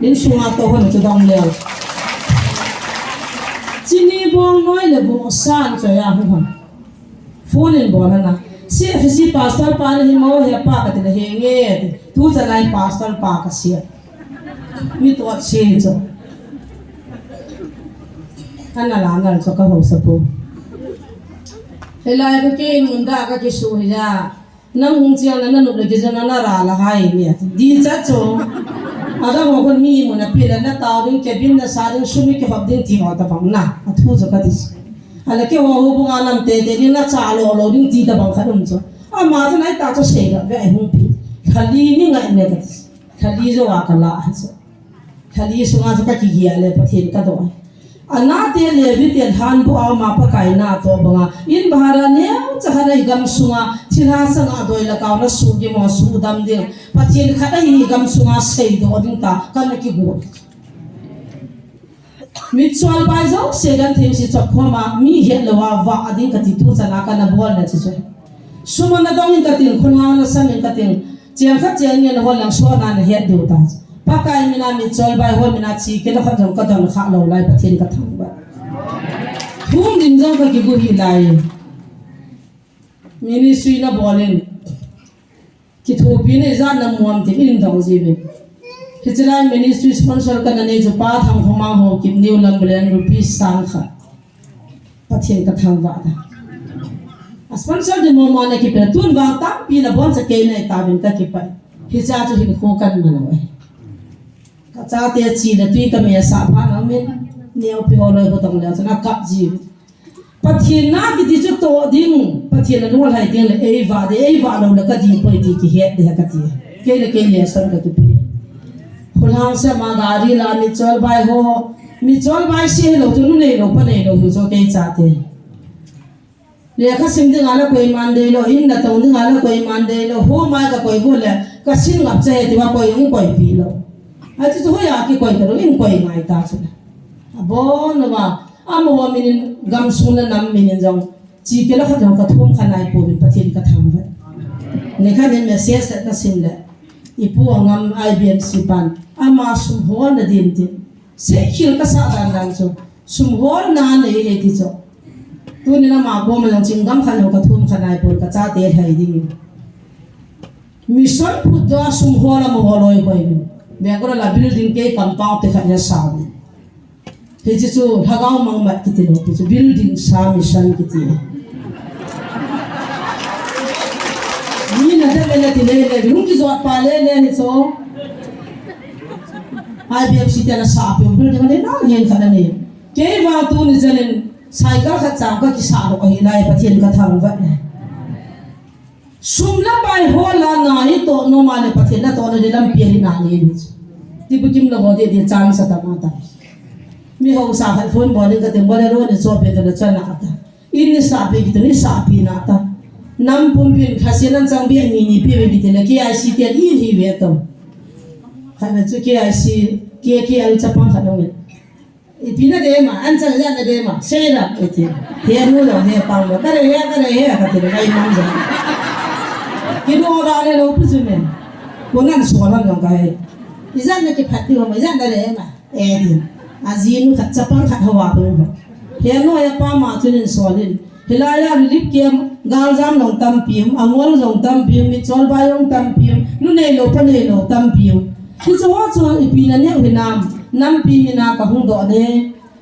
in sunga to hon chu dong le chini bong noi le bo san cho ya hu han phone in bo na si pastor pa ni mo he pa ka te he nge tu cha lai pastor pa ka si mi to che cho ana la ngal so ka ho sa po helai ko ke munda ka ki su ya nang hung chiang na nu le ki jana na ra la hai ni di cha cho ada mo kon mi mo na pi la na taw din ke bin na sa din su mi ke hab din ti ho ta bang na athu zo ka dis ala ke ho bu nga nam te ni na cha lo din ti ta bang kha dum cho a ma ta nai ta cho se ga ve hung pi khali ni ngai ne ka khali zo wa ka la ha so khali su nga ka ki ya le pathin ka do ana te le vi te han bu aw ma pa kai na to banga in bahara ne cha hana gam sunga thina sanga doi la ka na su gi mo su dam de pathin kha hi gam sunga sei do ding ta kan ki go mi chwal bai zo se gan them si chok khoma mi he lo wa wa ading ka ti tu cha na ka na bol na chi so suma na dong in ka tin khun ha na sam in ka tin chiang kha chiang ni na hol lang so na he de ta pakai mina mi chol bai hol mina chi ke la kha jong ka don kha lo lai pathin ka thang ba thum din jong ka ki bu hi lai ministry na bolin ki thopi ne za na muam ti in dong ji be hichilai ministry sponsor ka na ne jo pa thang khoma ho kim new lam blen rupees sang kha pathin ka thang ba da sponsor de mo ma ne ki pe tun wa ta pi na bon sa ke ne ta bin ta ki pa hi cha chu hin kho kan ma no ka cha te chi na tui ka me sa pha na men neo pi ho lo ko tong le na kap ji pathin na ki ti chu to ding pathin na no lai ding le ei va lo na ka di poi ti ki het de ka ti ke le san ka tu pi khulhang se ma gari la mi chol bai se lo tu nu nei lo pa nei lo hu so ke cha te le ka sim ding ala koi man de lo in na tong ding ala koi man de lo ho ma ka koi bo le ka sin ngap che ti wa koi ng koi pi lo a chi ho ya ki koi ta ro in koi ngai ta chu abo no ma amo wa min gam sun na nam min jong chi ke la kha jong ka thum khanai po bin pathin ka thang ba ne kha den message ta sim le ipu ngam IBMC pan ama sum ho na din tin se khil ka sa dan chu sum ho na ne he ti chu tu ni na ma bo ma jong chingam khan ka thum khanai po ka cha te thai ding mission phut da sum ho la mo ho loi koi bin be ko la building ke compound te kha ya sa ni te chi chu hagao mang mat ki ti lo chu building sa mission ki ti ni na de le ti le rung ki zo pa le ni so ai biam si tena sa pium bil dengan na yen khana ne ke wa tu ni janin cycle kha cham ka ki sa ro hi lai pathian ka thang va sumla bai hola na hi to no ma le pathian na to na lam pi na ni ni ti bu kim la bo de chang sa ta ma ta mi ho sa khan phone bo ni ka te bolero ni so pe to chan na ta in ni sa pe ki to ni sa pi na ta nam pum pin khasian chang bi ni pi bi te la ki ai si te i hi ve to khai na chu ki ai si ki ai cha pang kha dong ni pi na de ma an chang ya na de ma se ra ke ti he nu lo he pang lo ka re ka te ai mang ja ki do ra le lo pu su me ko nan so la ngam ka he izan na ki phat ti ma izan da de ma di azin khat cha pang khat hawa ko he no ya pa ma chu nin so lin hilaya lip kem gal jam long tam pim angol long tam pim mi chol ba long tam pim nu nei lo pa nei lo tam pim ki cho wa cho pi na ne hinam nam pi mi na ka hung do ne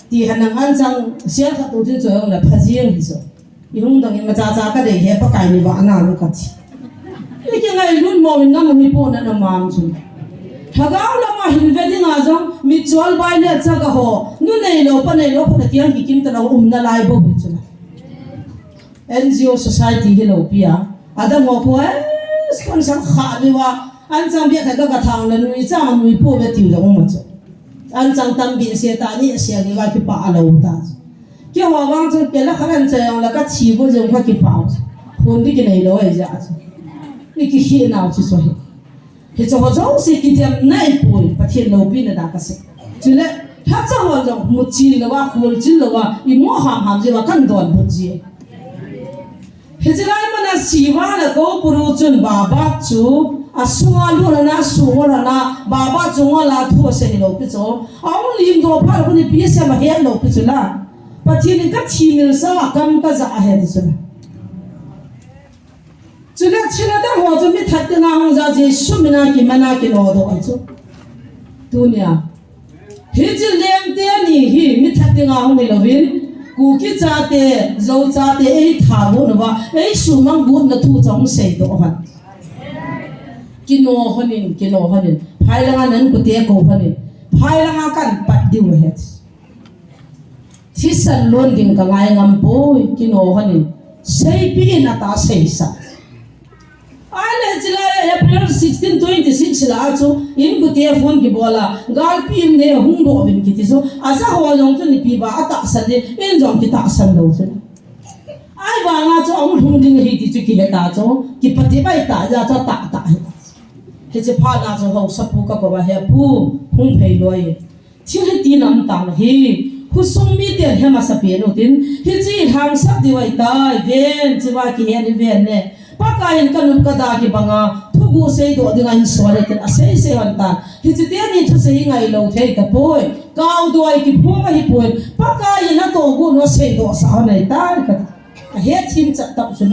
ti hanang an chang sia kha tu chu cho la phajiang hi so i hung dang ma cha cha ka de he pa kai ni wa na lu ka chi i ke ngai nun mo min nam mi po na na mam chu thagaw la ma hin ve ding a jong mi chol bai ne cha ka ho nu nei lo pa na tiang ki kim ta lo na lai bo bi chu NGO society hello pia ada mo po sponsor kha ni wa an chang bia kha ka thang la nui chang nui po be tiu lo ma chu an chang tam bi se ta ni se ni wa ki pa lo ta ki ho wang chu ke la khan che yang la ka chi bo jong kha ki pa hon di ki nei lo ai ja chu ni ki hi na chu so he cho ho jong se ki tiam nai po pa thien lo pi na da ka se chu le ha cha ho jong mu chi lo wa khul chi lo wa i mo ham je wa kan don bu ji Hijrai mana siwa la ko puru chun baba chu asua lu la na su la na baba chu la thu se lo pi cho aw lim do par ko ni pi se ma he lo pi chu la pathi ni ka thi mil sa kam ka za he chu la chuna china da ho chu mi that na hong za ji su mi na ki mana ki lo do ai chu dunia hijil lem te ni hi mi that na hong ni lo vin ku ki cha te zo cha te ei tha bo na wa ei su mang bu na thu chong sei do han kino hanin phai langa nan ku te ko hanin phai langa kan pat diu he thi san lon ding ka ngai ngam po kino hanin sei pi na ta sei sa ale chila April 16 26 la chu in ku te phone ki bola gal pim ne hung do vin ki ti so asa ho long chu ni pi ba ata san de in jong ki ta san lo chu ai wa nga chu ong hung ding hi ti chu ki he ta chu ki pati bai ta ja cha ta ta he che pha na chu ho sapu ka ko ba he pu hung phei loi chi he ti nam ta hi khu sung mi te he ma sa pe no tin hi chi hang sap di wai ta ven chi wa ki he ni ven ne pakain kanun kada ki banga thugu sei do dingan sore ten asei se hanta hi chi te ni thu sei ngai lo thei ka poi kaw do ai ki pho ka hi poi pakain na to gu no sei do sa nei ta ka he thim cha tap su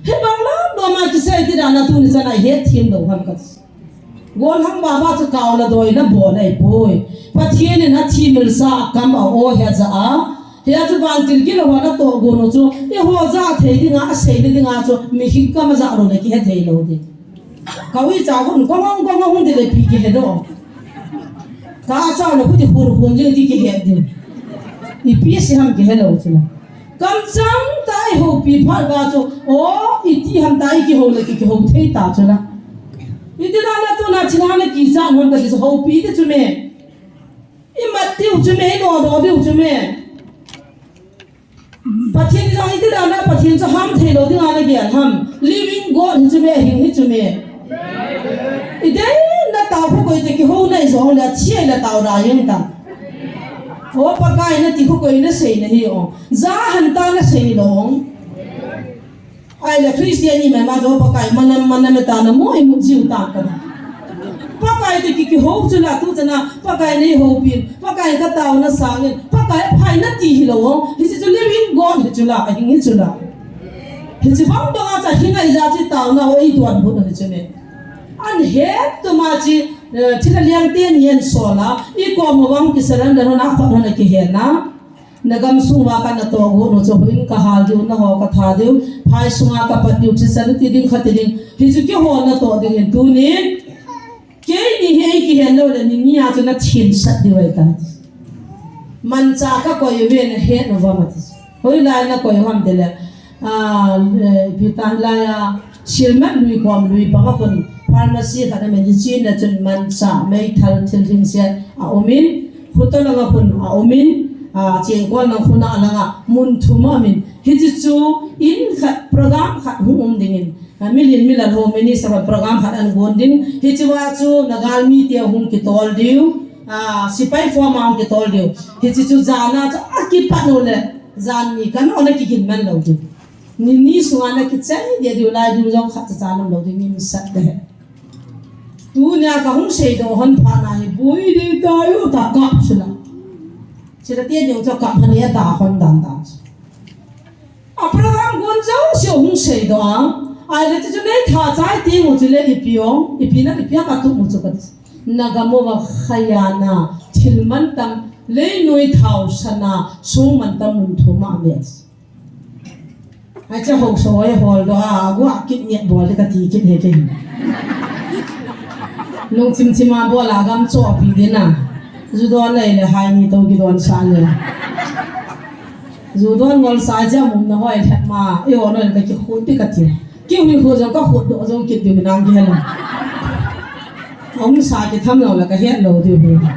he bangla do ma ki sei ti na tu ni cha na he thim do ham ka gol ham baba cha kaw la doi na bo nei poi pathian na thimil sa kam a o he za a he chu wang til ki lo na to go no chu e ho za thei dinga sei dinga chu mi hi ka ma za ro le ki he thei lo de ka wi cha gon ko ngong de le pi ki he do ka cha lo ku ti hur hun je di ki he de i pi se ham ki he lo chu kam chang tai ho pi pha ga chu o i ti ham tai ki ho le ki ho thei ta chu la i ti na tu na china na ki sa hon ka ki ho pi de chu me i ma ti chu me no do bi chu me pathian jang iti da na pathian cha ham thei lo ding ana gen ham living god chu me hing hi chu me ide na ta phu ko ite ki ho nai zo la chie la ta ra yin ta ho pa kai na ti ko na sei na hi o za han ta na sei lo ai la christian ni ma zo pa kai manam ta na mo i mu jiu ta ka pakai te ki ho chu la tu chana pakai nei ho pin pakai ka taw na sangin pakai phai na ti hi lo hi chu living god hi chu la hing hi chu la hi chu bang bang cha hingai ja chi taw na oi tuan bu na chu ne an he to ma chi thila liang te nien so la I ko mo wang ki saran da na kha na ki he na nagam sunga ka na to go no cho hin ka hal ju na ho ka tha deu phai sunga ka pat ju chi san ti ding kha ti ding hi chu ki ho na to ding tu ni ke ni he ki hello le ni nia chu na thin sat di wai ta man cha ka ko ye na he no va ma hoi la na ko ham de le pi ta la ya silmat lui kom lui pa ka kon pharmacy ka na medicine na chun man cha mai thal thil thing sia a omin photo langa kun a omin cheng ko na khuna langa mun thuma min hi chu in khat program khat hum dingin million milan ho mini sama program khat an bonding hi chu wa chu nagal mi te hum ki tol diu sipai form am ki tol diu hi chu jana cha ki pano le jan ni kan ona ki kin man lo diu ni suana ki chai de diu lai diu jong khat cha nam lo ding min sat de tu nya ka hum sei do hon pha na hi bui de ta yu ta ka chula chỉ là tiền dùng cho cả phần này đã hoàn đàn đàn, program cuốn dấu siêu hung sấy đó, ai là cho nên thà trái tiền một chút lấy ipiong na ipia cả tụ một chút cái, nagamo và khayana, thilman tam lấy nuôi thảo sana, sung man tam mun thu ma mẹ, ai cho hậu soi hol đó, gua kít nhẹ bò để cái gì kít hết cái, nông chim mà bò là gam cho pi đến na. Judon này là hai ni tàu Judon san này, Judon ngol sai cha mum na hoi that ma, yêu nó là cái khối bị cắt tiền, kêu mình khối giống có khối độ giống kịp điều nam kia là, ông sai cái thăm nào là cái hết lâu điều này,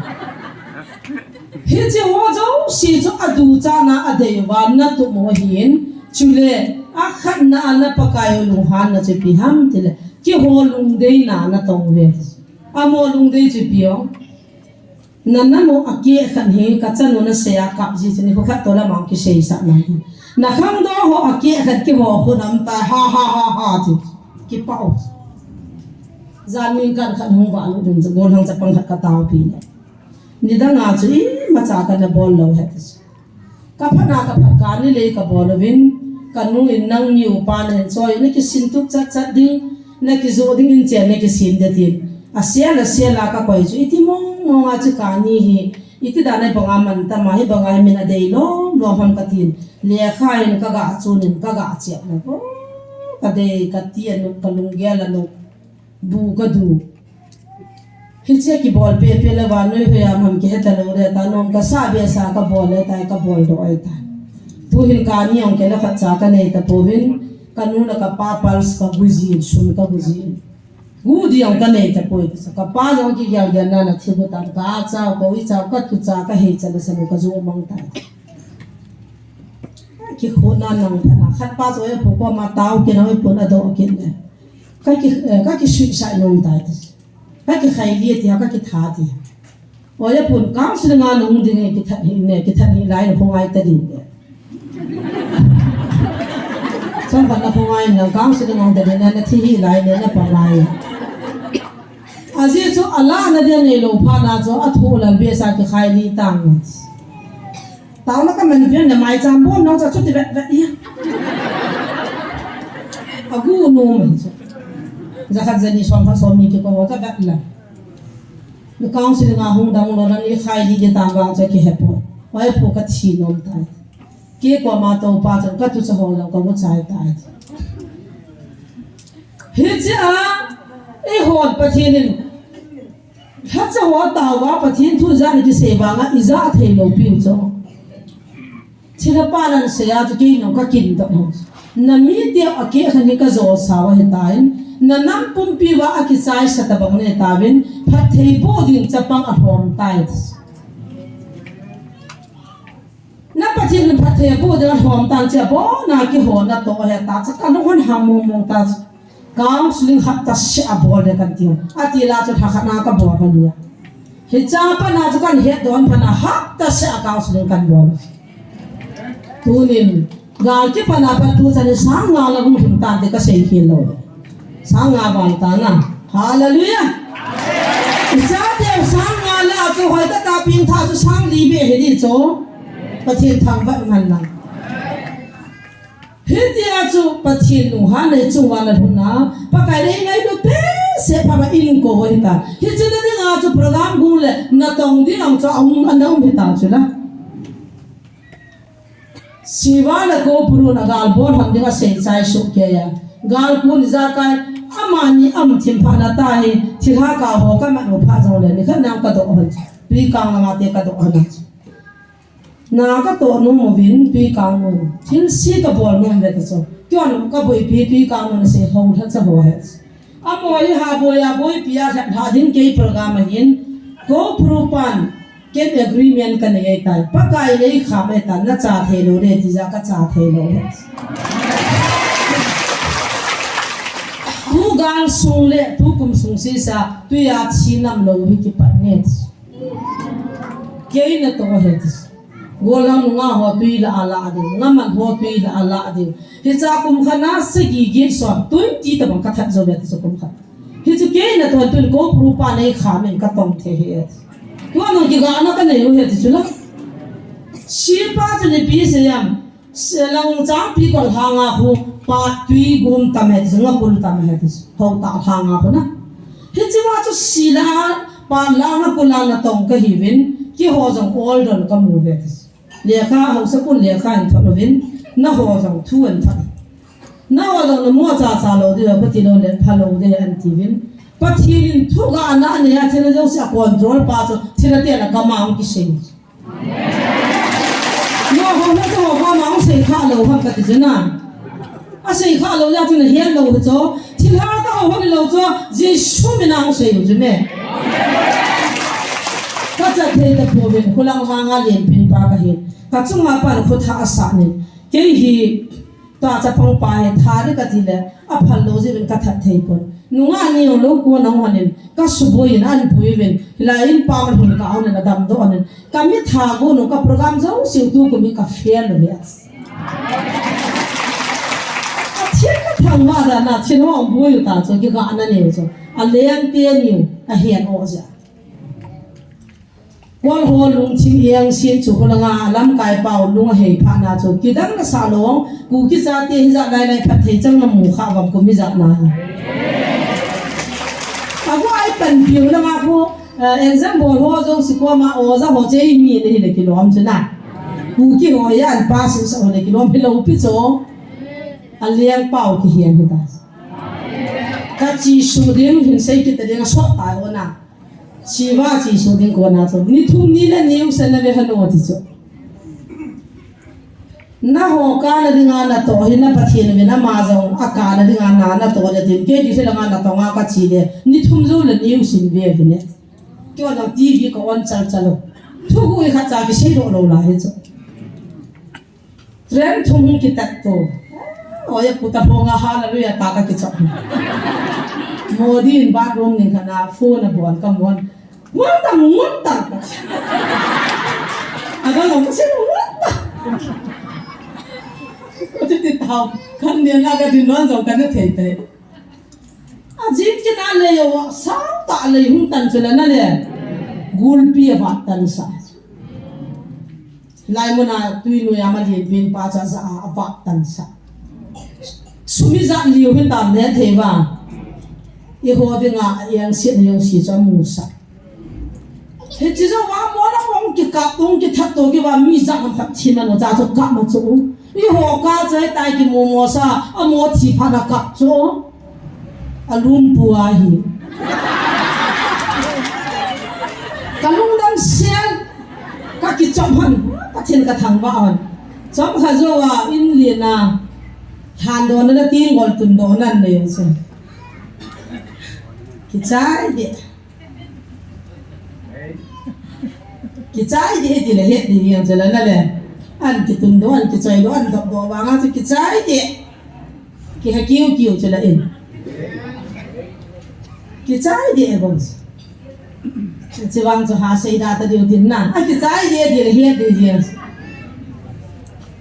hết chỉ hóa giống xí cho adu cha na adei van na tụ mo hiền, chule khát na pakai lung han na chepi ham tile, kêu hồ lung dei na tông về, amo lung dei chepiong nana mo akie khan he ka chan na se a kap ji chini ko khat tola mang ki sei sa na khang do ho akie khat ki ho khunam ta ha ti ki pau zamin kan khan hong wa lu dun bol hang chapang khat ka taw pi ni da nga chi ma cha ka na bol lo het ka phana ka phat ka ni le ka bol win kan nu in nang ni upa na choi ni ki sin tu chat ding na ki zo ding in che na ki sin de tin asia la ka koi chu iti mong nga chu ka ni hi iti da nai banga man ta ma hi banga min a dei lo lo han ka tin le khain ka ga chunin ka ga che na ko ka de ka ti anu ka lungya la no bu ka du hi che ki bol pe le wa noi ho ya mam ke ta lo re ta non ka sa be sa ka bol le ta ka bol do ai ta tu hin ka ni ong ke la kha cha ka nei ta povin ka nu na ka pa pals ka buzi sun ka buzi gu di ang ka nei ta poi sa ka pa jong ki gyal gyan na thibu ta ka cha ko wi cha ka tu cha ka he cha la sa no ka zo mang ta ki khona nang na khat pa zo e pu ko ma taw ke na e pu na do ke ne ka ki sui sa nong ta ka ki khai li ti ka ki tha ti o ya pun ka su nga nong di ne ki tha hi lai no ngai ta di xong phần là không ai nào cao sự ngon để nên là thi hi lại nên là bằng lại à gì cho Allah nó đi này lâu pha na cho à thu là bây giờ cái khai đi tăng tao nó cái mình biết là mai trăm bốn nó cho chút thì vậy đi à gu nô mình giờ khát giờ đi xong phát xong như cái con vật vậy là nó cao sự ngon hung đong nó đi khai đi tăng vào cho cái hẹp rồi vậy phụ cái chi nôm tai kia qua mà tàu ba chân cắt tu cho họ làm công trái tai hết chứ ấy hồn bát thiên nên hết cho họ tàu vào bát thiên thu ra cái xe vàng á izah thấy lâu biểu cho chỉ là ba lần xe cho cái nó có kinh đó nằm mi tiêu ở kia khăn cái gió sao hết tai nằm nằm pum pi vào cái sai sát bằng này ta bên phát thấy bộ điện chấp bằng ở hồn tai na pathin na pathe bu de hom tan che bo na ki ho na to he ta cha kan hon ham mong ta counseling hat ta sha bo de kan ti ati la cho tha khana ka bo kan ya he cha pa na cha kan he don pa na hat ta sha counseling kan bo tu nin gal ki pa na pa tu cha ni sang nga la gung him ta de ka sei hi lo sang nga ban ta na hallelujah cha de sang nga la cho hoi ta pin tha cho sang li be he di cho pathin thang va man na hitia chu pathin nu ha nei chu wa la huna pakai nei ngai do te se pa ba in ko hoi ta hi chu de nga chu program gu le na tong di ang cha ang anang bi ta chu la siwa la ko puru na gal bon ham de ga sei chai su ke ya gal kun za kai amani tim phana ta hi thilha ka ho ka ma no pha zo le ni khan nam ka do han tui kang la te ka do han na ka to no mo vin tui kang no thil si ka bol no ve ta so kyo no ka boi pi tui kang no se ho tha cha ho he amoi ha boya boi pia ha din ke program hin go prupan get agreement kan ye tai pakai le kha me ta na cha the lo re ti ja ka cha the lo tu gang sung le tu kum sung si sa tu ya chi nam lo hi ki pa ne ke na to he ti golang nga ho tu la ala de nga man ho tu la ala de hi cha kum khana se gi gi so tu ti ta bang ka that zo be ti so kum kha hi chu ke na to tu go prupan ne kha men ka tong the he Kau nak kita anak kan ni, orang itu cula. Siapa tu ni biasa yang selang jam pi kau hang aku, patui gom tamat, jangan pun tamat itu, kau tak hang aku na. Hiji macam sila, palang aku lang tong kehivin, kau jang older kamu itu. Leka aku sepun leka itu lovin, na kau jang tuan tak. Na kau jang semua cara dia betul le, palau dia antivin. Patilin tu ga anak ni ya cina jauh siap kontrol pas cina dia nak gamang kisah. Yo hong tu hong gamang saya kalau hong kata cina, saya kalau ya cina hian lau tu, cina ada hong ni lau tu, Yesus menang saya tu me. Kata dia tu pun kulang hanga lian pin pakahin, kata apa nak kota asal ni, kehi tak capang payah thari kata dia, apa lau je ben kata dia pun. Nunga ni orang ko nang hanin ka suboyin an puiben lain paman hun ka awnen adam do anen kami thago no ka program jau siutu ko mi ka fail le as athia ka thangwa da na chinho boy ta cho ki ka anane cho aleng te ni a hian o ja wal ho lung chim yang sin chu ko nga lam kai pau lung hei pha na cho ki dang na sa long ku ki sa te ja lai lai phat thei chang na mu kha wam ko mi ja na aku ai pen piu na aku example ho jo si ko ma o za ho che mi le le kilom chuna ku ki ho ya an pa si sa le kilom pe lo pi cho aliang pau ki hian ta ka chi su ding hin sei ki te ding so ta ho na chi wa chi su ding ko na cho ni thum ni la ni u sa na ve ha no ti cho na ho ka na dinga na to hin na pathin ve na ma jong a ka na dinga na to le tin ke di se la na to nga ka chi de ni thum zo le ni u sin ve ve ne kyo na ti gi ko on chal chalo thu gu kha cha ki se ro lo la he cho tren thum ki tak to o ya puta ho nga ha la lu ya ta ka ki cho modi in bathroom ni khana phone na bon kam bon mon ta aga lo ma se mon ta Jadi tahu kan dia nak ada dinuan jauh kan itu itu. Ajit kita le yo sang tak le huntan cula na le gulpi apa tan sa. Lai mana tuinu yang mali bin paca sa apa tan sa. Sumiza liu huntan le theva. Iho denga yang si musa. Heci jo wa mo na wong ki ka tong ki that to ki wa mi za kam phat thina no za jo ka ma chu. Iho ka jai tai ki mo sa amo thi pha na ka cho alum puahi kalung dan sial ka ki chomhan ka chen ka thang ba on chom kha jo wa in li na han do na ti ngol tun do nan le so ki chai de ki chai de ti le het ni yang jala na le an ki tun do an ki chai do an do ba nga ki chai de ki ha kiu jala in kita dia bos, cewang tu hasil data dia dinna, kita dia lihat dia.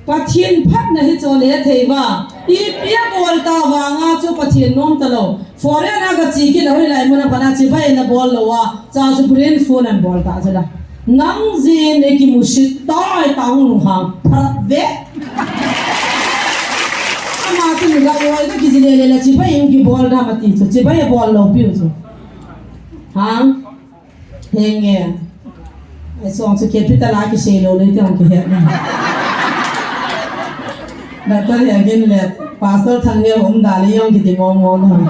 Patien pat nahi cole theiwa, ipia bolta wanga tu patien nom talo. Foreign aga chiki lawi lai mana bana chibai na bol lowa, cha su brain phone an bolta jala. Nang je ne ki mushit tai tang nu ha, ve. Mati ni gak boleh tu kisi lele la cipa yang ki bol dah mati tu cipa ya bol lo piu tu, hang, henge, esok tu kita lagi selo le tu ang kihet ni. Doktor yang gini le, pastor thangnya dali yang kita ngomong.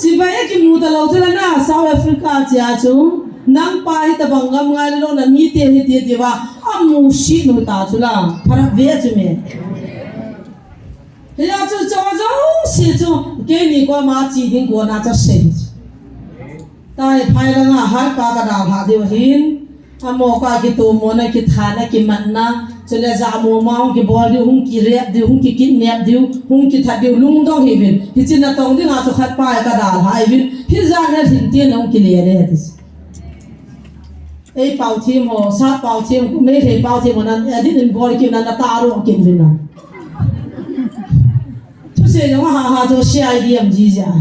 chỉ vậy cái mù ta lâu cho na South Africa chia chú nang pa hi ta bangam ngai lo na mi te hi te wa amu shi no ta chu la phara ve chu me he ya chu cho si chu ke ni ko ma chi ding ko na cha se tai phai la nga hai pa ka da ha de hin amo ka ki tu mo na ki thana ki man na chele za mo ma ki bol di hung ki rep di hung ki kidnap di hung ki tha di lung dong hi vin hi chin na tong di nga chu khat pa ka da hai vin hi za na hin ti nong ki le re ti ei pau thim ho sa pau thim ku me the pau thim nan a din bol ki nan ta ro kin vin na tu se jong ha ha jo shi idea ji ja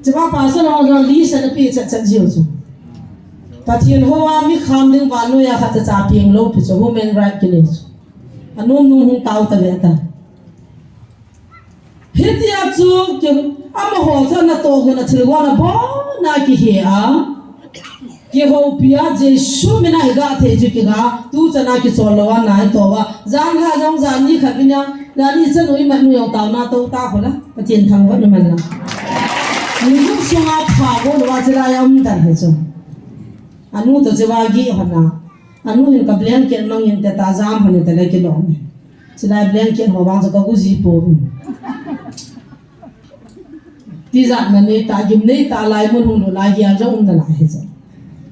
这把把手让让李生的别在在就住，把天后啊，米看零完了呀，还在诈骗喽，比如 human right 给你住，啊，弄红刀的来的，黑的呀住就啊么好在那多个那吃完了包那个黑啊，给后边啊这书面那一个提出去个，都在那个做了完那一多哇，让他让让你看边呀，让你这弄一门用刀那都打回来，把天堂我你们了。你用说啊，爬过的话，这来要唔得那种。anu to jewa gi hana anu hin ka blanket mang in te ta jam hane te le ki lo me chilai blanket ho bang ka gu ji po ti za na ne ta gim ne ta lai mun hung lo lai ya jo um da lai he jo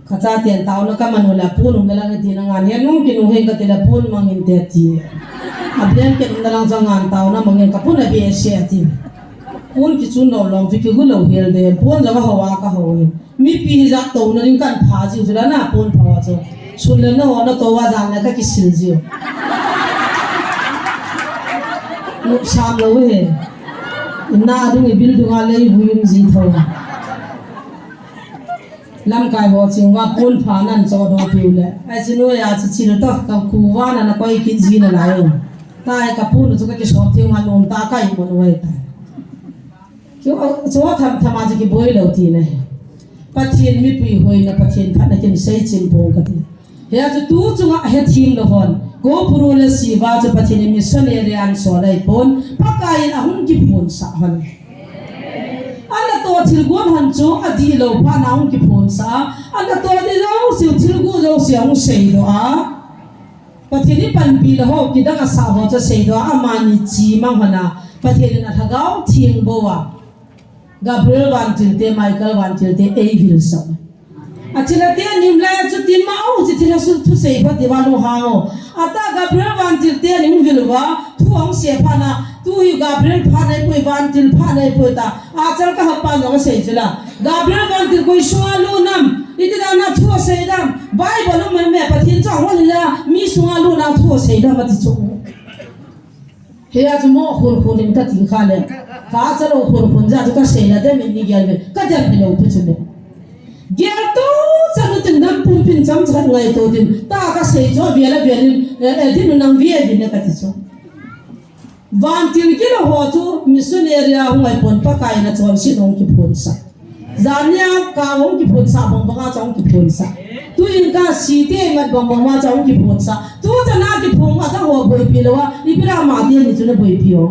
khacha tian taw na ka manu la pu nung la ti na ngan he nung ki nung he ka te la pun mang in te ti a blanket um da lang jang ngan taw na mang in ka pun a be she ti pun ki chun lo long fi ki gu lo hel de pun ja ka hawa ka ho mi pi za to na ring kan pha ji jula na pon pha jo sun le na ho na to wa jang na ka ki sil ji lu sham lo he na du ni bil du ga le bu yum ji tho lam kai ho ching wa pon pha nan cho do pi le ai chi no ya chi chi to ka ku wa na na koi ki ji na la yo ta ka pon chu ka ki so ti ma nom ta kai mo no ta cho tham tham a ji ki boi lo ti ne pathian mi pui hoi na pathian phat na ken sei chin pong ka ti he a tu chunga he thim lo hon go puru le si wa cha pathian mi son e rian so lai pon pakai a hung ki phun sa han ana to thil gon han chu a di lo pa na hung ki phun sa ana to di lo si thil gu lo si hung sei do a pathian ni pan pi lo ho ki da ka sa ho cha sei do a ma ni chi mang hana pathian na thagau thing bo wa Gabriel van Tilte, Michael van Tilte, Evil Son. Achila te nim la chu tin ma o chi thila su thu sei pha diwa lo ha o. Ata Gabriel van Tilte nim vilwa thu ang se pha na tu hi Gabriel pha nai poi van til pha nai poi ta. A chal ka hapa no sei chila. Gabriel van til koi suwa lu nam. Iti da na thu sei dam. Bible no me pathin chang wa la mi suwa lu na thu sei dam ti chu. He a mo khur khur nim ta ti kha le. Ka chalo khur khun ja ka sei la de min ni gyal be ka jar pe lo pu chu le gyal to chalo tin nam pum pin cham chan ngai to din ta ka sei jo viala vialin din nang vie din ka ti chu van til ki lo ho chu missionary a ngai pon pa kai na chon si nong ki phun sa zania ka hong ki phun sa bong ba chong ki phun sa tu in ka si te mat bong bong ma chong ki phun sa tu cha na ki phun a ta ho boi pi lo wa ni pi ra ma te ni chu na boi pi o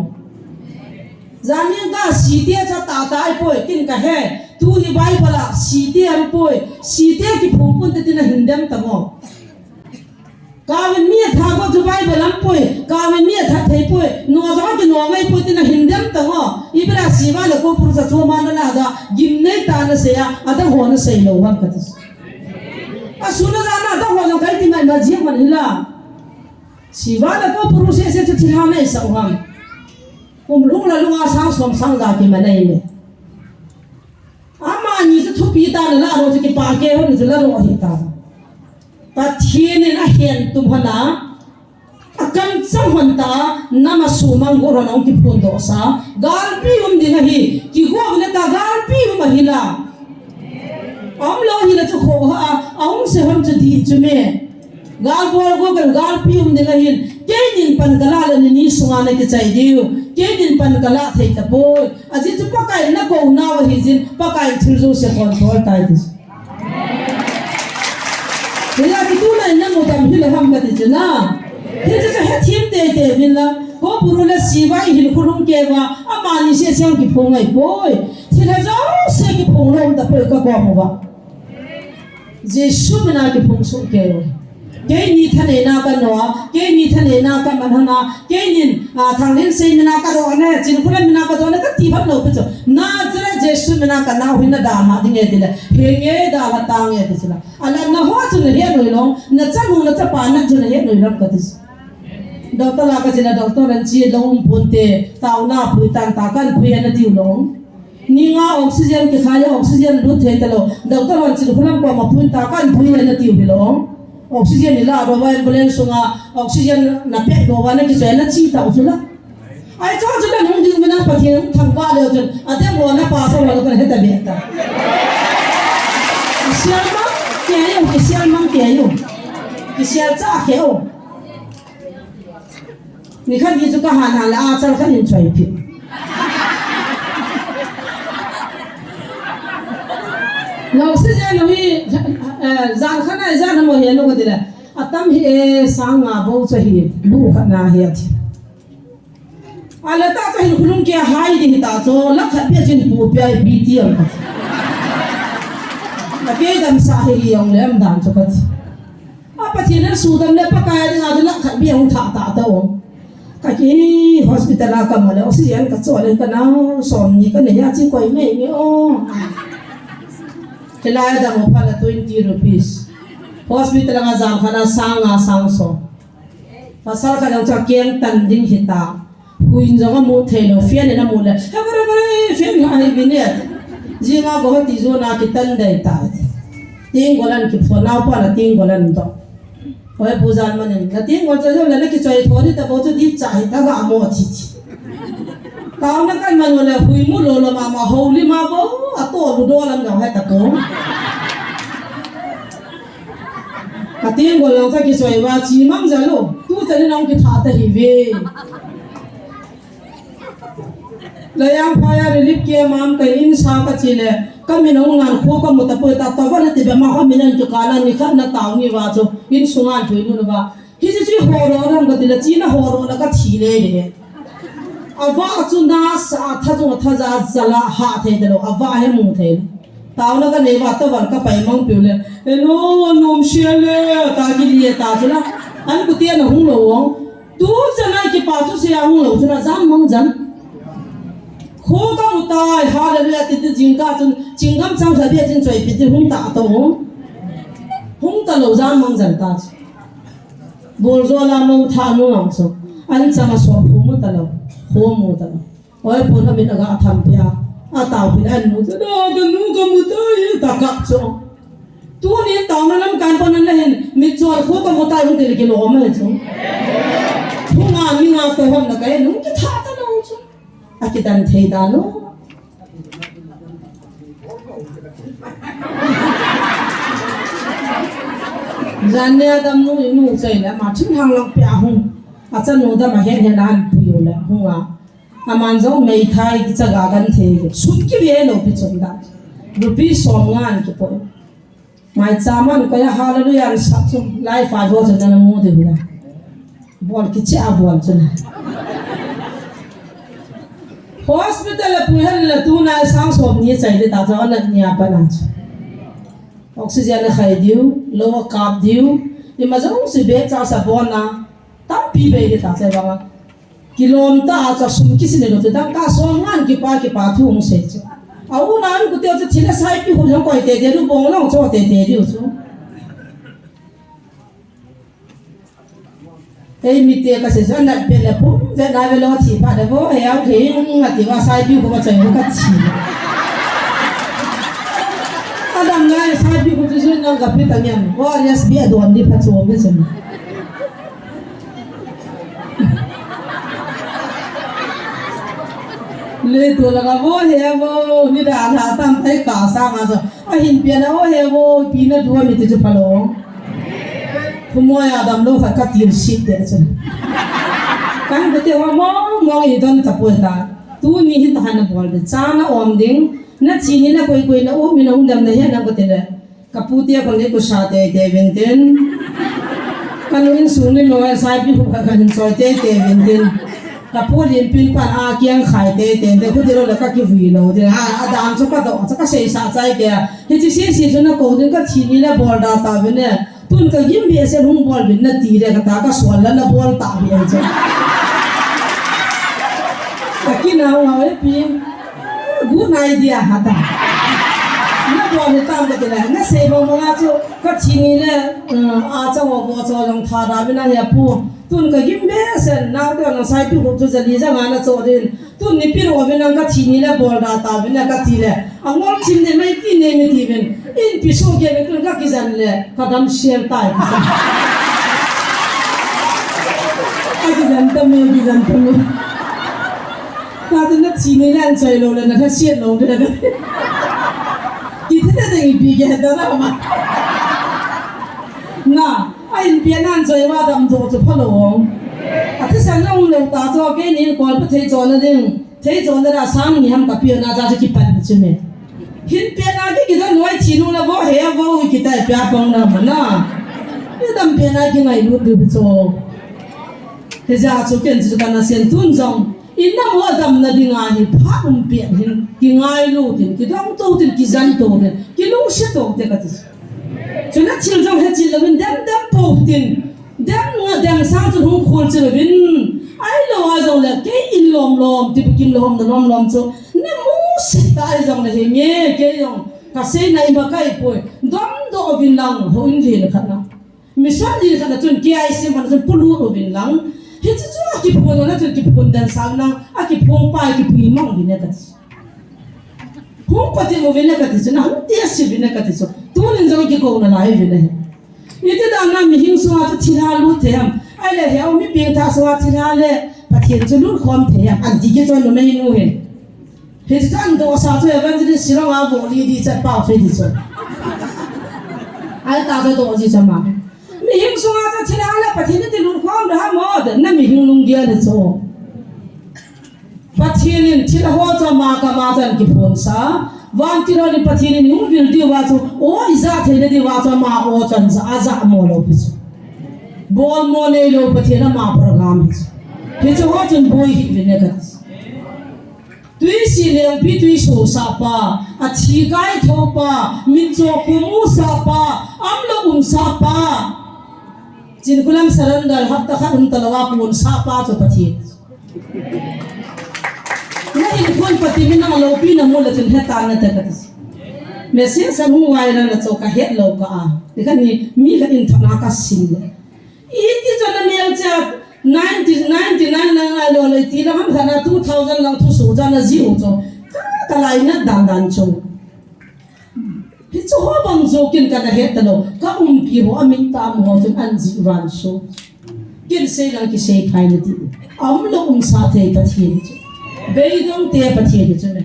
Zanin ka site cha ta ta ai poi kin ka he tu hi Bible a site am poi site ki phupun te tin hindam ta mo kawin mi tha ko ju Bible am poi kawin mi tha thei poi no za ki no ngai poi tin hindam ta mo ibra siwa le ko pur sa chu ma na da gim nei ta na se ya ada ho na sei lo wan ka tis a suna za na da ho na kai tin na ji man hila siwa le ko pur se se thi ha nei sa ham lung la lunga sang som sang za ki manai me ama ni zu thu pi ta la ro ki pa ke ho ni la ro hi ta pa thien na hen tum hana akan sang hon ta nama su mang go ron ki phun do sa gal pi di hi ki go ne ta gal pi ma hi la lo hi la chu kho ha aum se hom chu di chu me gal bol go gal pi di hi ke nin pan kala la ni sunga na ki chai diu kenin pan kala thei ta boy aji chu pakai na ko na wa hi jin pakai thil zo se control tai dis ya ti tu na mo tam hi la ham ka ti na he chu he thim te te bin la ko puru le siwa hin khurung ke wa amani se siang ki phong ai boy thila jaw se ki phong rom da pe ka ko mo wa jesu mena ki phong su ke ro ke ni thane na ka no ke ni thane na ka manhana ke nin thangin se mena ka ro ne chin khula mena ka do ne ka ti bhat lo pe cho na jara jesu mena ka na hin da ha ding e dile he nge da ha ta nge ti sila ala na ho chu ne he no lo na cha mu na cha pa na chu ne he no ram ka ti doctor la ka jina doctor an chi lo punte taw na pui tan ta kan pui na ti lo ni nga oxygen ke khaya oxygen lu the te lo doctor an chi khulam ko ma pui ta kan pui na ti bi lo oxygen ni la ro ba ambulance nga oxygen na pe do wa na ki che na chi ta u la ai cha chu la nung ding na pa thien thang ba le chen ate mo na pa sa wa ko he ta be ta sial ma ke yo ki sial ma ke yo ki sial cha ke yo你看你这个喊喊了啊，这看你水平。老师讲容易，让看那让他们ሄኑ个的了，啊，他们上啊不这些，不看那些的。啊，那大家可能给海的大做，那看别人不别比的了。那别人啥些用的，唔当这个。啊，把钱那输的那不该的，那就那看别人他打的哦。kaki hospital ka mala oxygen ka chole ka na som ni ka ne ya chi koi me ni o kelaya da mo pala 20 rupees hospital nga jam khana sanga sangso pasal ka jang cha keng tan ding hita huin jong mo thelo fian na mo la bare fian ai binet jinga go ti zo na ki tan dai ta ting golan ki phona pa na ting golan to oi pujan manin na ting gol cha jo la ki choi thori ta bo chu di chai ta ga mo chi chi ta na kan man la hui mu lo lo ma holy ma bo a to lu do lam ga ha ta ko a ting gol lang cha ki choi wa chi mang ja lo tu cha ni nong ki tha ta hi ve la yang pa ya relief ke mam ka in sa ka chi le kami nong ngan kho ka muta po ta ta wala te be ma kha minan chu kala ni khat na taw ni wa chu in sungan thui nu ba hi chi ho ro ram ga tila chi na ho ro la ka thi le le awa chu na sa tha chu tha za zala ha the de lo awa he mu the taw na ka ne wa ta wal ka pai mang pu le hello nom she le ta ki li ta chu la an ku tie na hung lo wong tu cha na ki pa chu se ya hung lo chu na zam mang jan khô ka mu tai ha le le ti jingka chun jingam chang tha bia jin choi pi ti hung ta to hung ta lo jam mang jan ta bol zo la mo tha no ang so an chang so phu mu ta lo ho mu ta lo oi phu na min aga tham pia a taw pin an mu ta do ga nu ka mu tai ta ka cho tu ni taw na nam kan pon na hen mi chor khô ka mu tai hung ti ki lo ma chu hu nga mi nga to hom na kai nu ki tha ta lo chu akitan thei da no janne adam nu nu chai la ma thin hang lok pya hung a chan nu da ma hen hen an pu la hunga aman zo mei thai ki chaga kan the sum ki ve lo pi chon da rupi som ngan ki po mai chaman ko ya hallelujah sa chum lai fa zo chan na mu de hu bol ki cha bol chun hospital puhal la tu na sang som ni chai le ta cha na nya pa na oxygen na khai diu lowa kap diu ni ma jong si be cha sa bon na tam pi be de ta chai ba kilom ta cha sum ki sin lo ta ka so ngan ki pa thu ong se cha au na an ku te cha thila sai pi ho jong ko te de ru bong long cho te diu chu ei mi te ka se jan na pe la pum ve na ve lo thi pa de bo he au the nga ti wa sai pi ko ba chai ka chi adam ngai sai pi ko chu na ga pe ta nyam wa yes bi adon di pa chu me chen le to la ga bo he bo ni da na tam thai ka sa ma so a hin pe na o he bo pi na du mi te chu pa lo Kumoy adam lo fa katir shit de chen kan bete wa mo I don tapol ta tu ni hit han bol de chana om ding na chini na koi na o mi na undam na ya na bote le kaputia kon le ko sa te venten kan in suni lo sai pi ko kan so te venten กับผู้เรียนเป็นปัญหาเกี่ยงไข่เตะแต่ผู้เดียวแล้วก็กิวีโลเดี๋ยวดามจะก็ต้องจะก็เสียสะใจแกเฮ้ยที่เสียจนก็ถึงก็ทีนี้แล้วบอลดาตาวินเนี่ยตุนก็ยิ้มเบี้ยเสียหุ่นบอลวินนาทีเดียวก็ตาก็สวนแล้วบอลตาเบี้ยจ้ะแต่กินเอาไอ้พี่กูนายเดียหาตา那我们当个的嘞，那谁帮忙啊？就个ทีนี้เนี่ยเจ้าว่าจะลงท่าได้ไม่น่าจะพูดตุนก็ยิ้มเบ้เส้นน้าเดี๋ยวน้องสายพี่ผมจะดีจังงานจะโดนตุนนี่พี่รู้ว่าก็ทีนี้แหละบอลดาตาเป็นก็ทีเลยงอชิมเนี่ยไม่กินเนี่ยไม่ทีเป็นอินพิโซเกเป็นตุนก็กินเลยก็ดำเชียร์ตายกินตั้มไม่กินตั้มถ้าตุนก็ทีนี้แหละใจโลเลยนะถ้าเชียร์โลเลยนะkita dah ingin pergi dah lama. Nah, ain pianan saya wadah tu tu pelong. Tapi saya orang lewat tahu ke ni kalau betul jalan ni, betul jalan dah sang ni ham tapi nak jadi kipan macam ni. Hin pianan kita nuai cinu lah, wah hea wah kita piapang lah mana. Kita pianan kita ilu tu betul. Kerja cukai tu kan sentun jang. Inna mo adam na dingahi pa umpian hin dingai lu tin kidang to tin kizan to tin kilung she to te katis chuna chil jong he chil lawin dam po tin dam nga dam sang tu hung khol chil win ai lo wa jong la ke in lom ti bukim lom da lom cho na mu se tai jong la he nge ke jong ka se nai ma kai poi dam do win lang ho in le khana mission li khana chun ki ai se man chun pulu ro win lang Hei tu aki pun orang tu aki pun dan sana aki pun pa aki pun imam bina kati. Pun pati mo bina kati tu, nah dia si bina kati tu. Tu ni jangan kita kau nak lain bina. Itu dah nak mihing semua tu tidak lu tiam. Ada yang mi piang tak semua tidak le. Pati tu lu kom tiam. Anti kita tu nama ini nuhen. Hei tu kan tu satu yang jadi sirang abu li di cepat fedi tu. Ada tak tu tu macam mihing semua tu tidak le. Pati ni di lu kom dah mod. Na mihing lunggia le tu. Pati ni tidak hoja maka macam kipunsa. Wan tiro ni pati ni umbil dia waktu. Oh izat ini dia waktu mak ocan azak molo pisu. Bol mole lo pati na mak program pisu. Pisu hoja boy hidupnya kat. Tui silang pi tui so sapa. Acikai thopa. Minco kumu sapa. Amlo sapa. Jinkulam sarandal hatta kan talawa pun sapa tu pati. Na ilfon pati minang lopi na mula tin hetan na tekatis. Mesin sa huwai na na choka het lo ka a. Dikan ni mi ka in thana ka sin. Iti jona mel cha 99 lang alo le ti lang thana 2000 lang thu so jana jiu cho. Ka lai na dan cho. Hi cho ho bang zo kin ka na het lo. Ka pi ho amin ta mo ho chen an ji ran so. Kin sei lang ki sei phai na ti. Am lo sa the pati ni. Beidong te pati ni chune.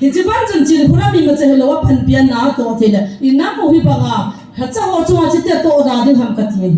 Hijiban jun jin khura mi ma che lo wa phan pian na to the la. Inna mo hi banga. Ha cha ho chu chi te to da din ham ka ti.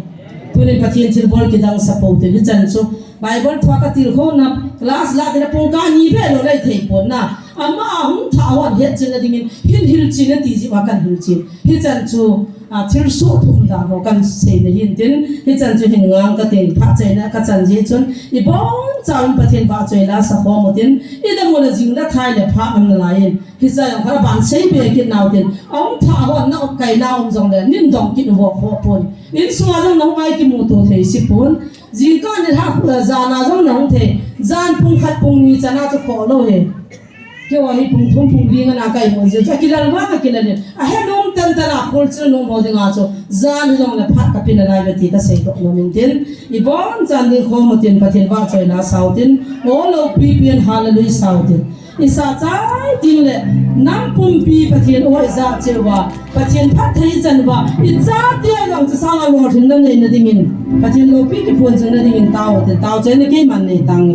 Pune pati chil bol ki dang sa po te ni chan so. Bible thwa ka til kho na class la de po ka ni be lo lai thei pon na. Amma hum tha wa het chin ding hin hil chin na ti ji wa kan hil chin. Hi chan chu thil so thum da ho kan se na hin tin hi chan chu hin ngang ka ten pha che na ka chan ji chun I bong chaun pathian ba choi la sa ho mo tin I da mo la jing da thai le pha am la yin hi sa yang khara ban sei be kin naw tin ong tha ho na ok kai naw om jong le nin dong kin wo ho pon in suwa jong nong mai ki mu to thei si pon jing ka ni ha za na jong nong the zan pung khat pung ni chana chu kho lo he ke wa hi pung thum pung ding na kai mo je cha kilal wa ka kilal a he nom tan tan a khol chu nom ho ding a cho zan jong le phat ka pin lai ba ti ka sei dok no min tin I bon chan ding kho mo tin pathian wa choi la sau tin o lo pi pian hallelujah sau tin I sa chai tin le nam pum pi pathian o za che wa pathian phat thei chan wa I cha tia long cha sang a lo thin na nei na ding in pathian lo pi ki phon chang na ding in taw chen na ke man nei tang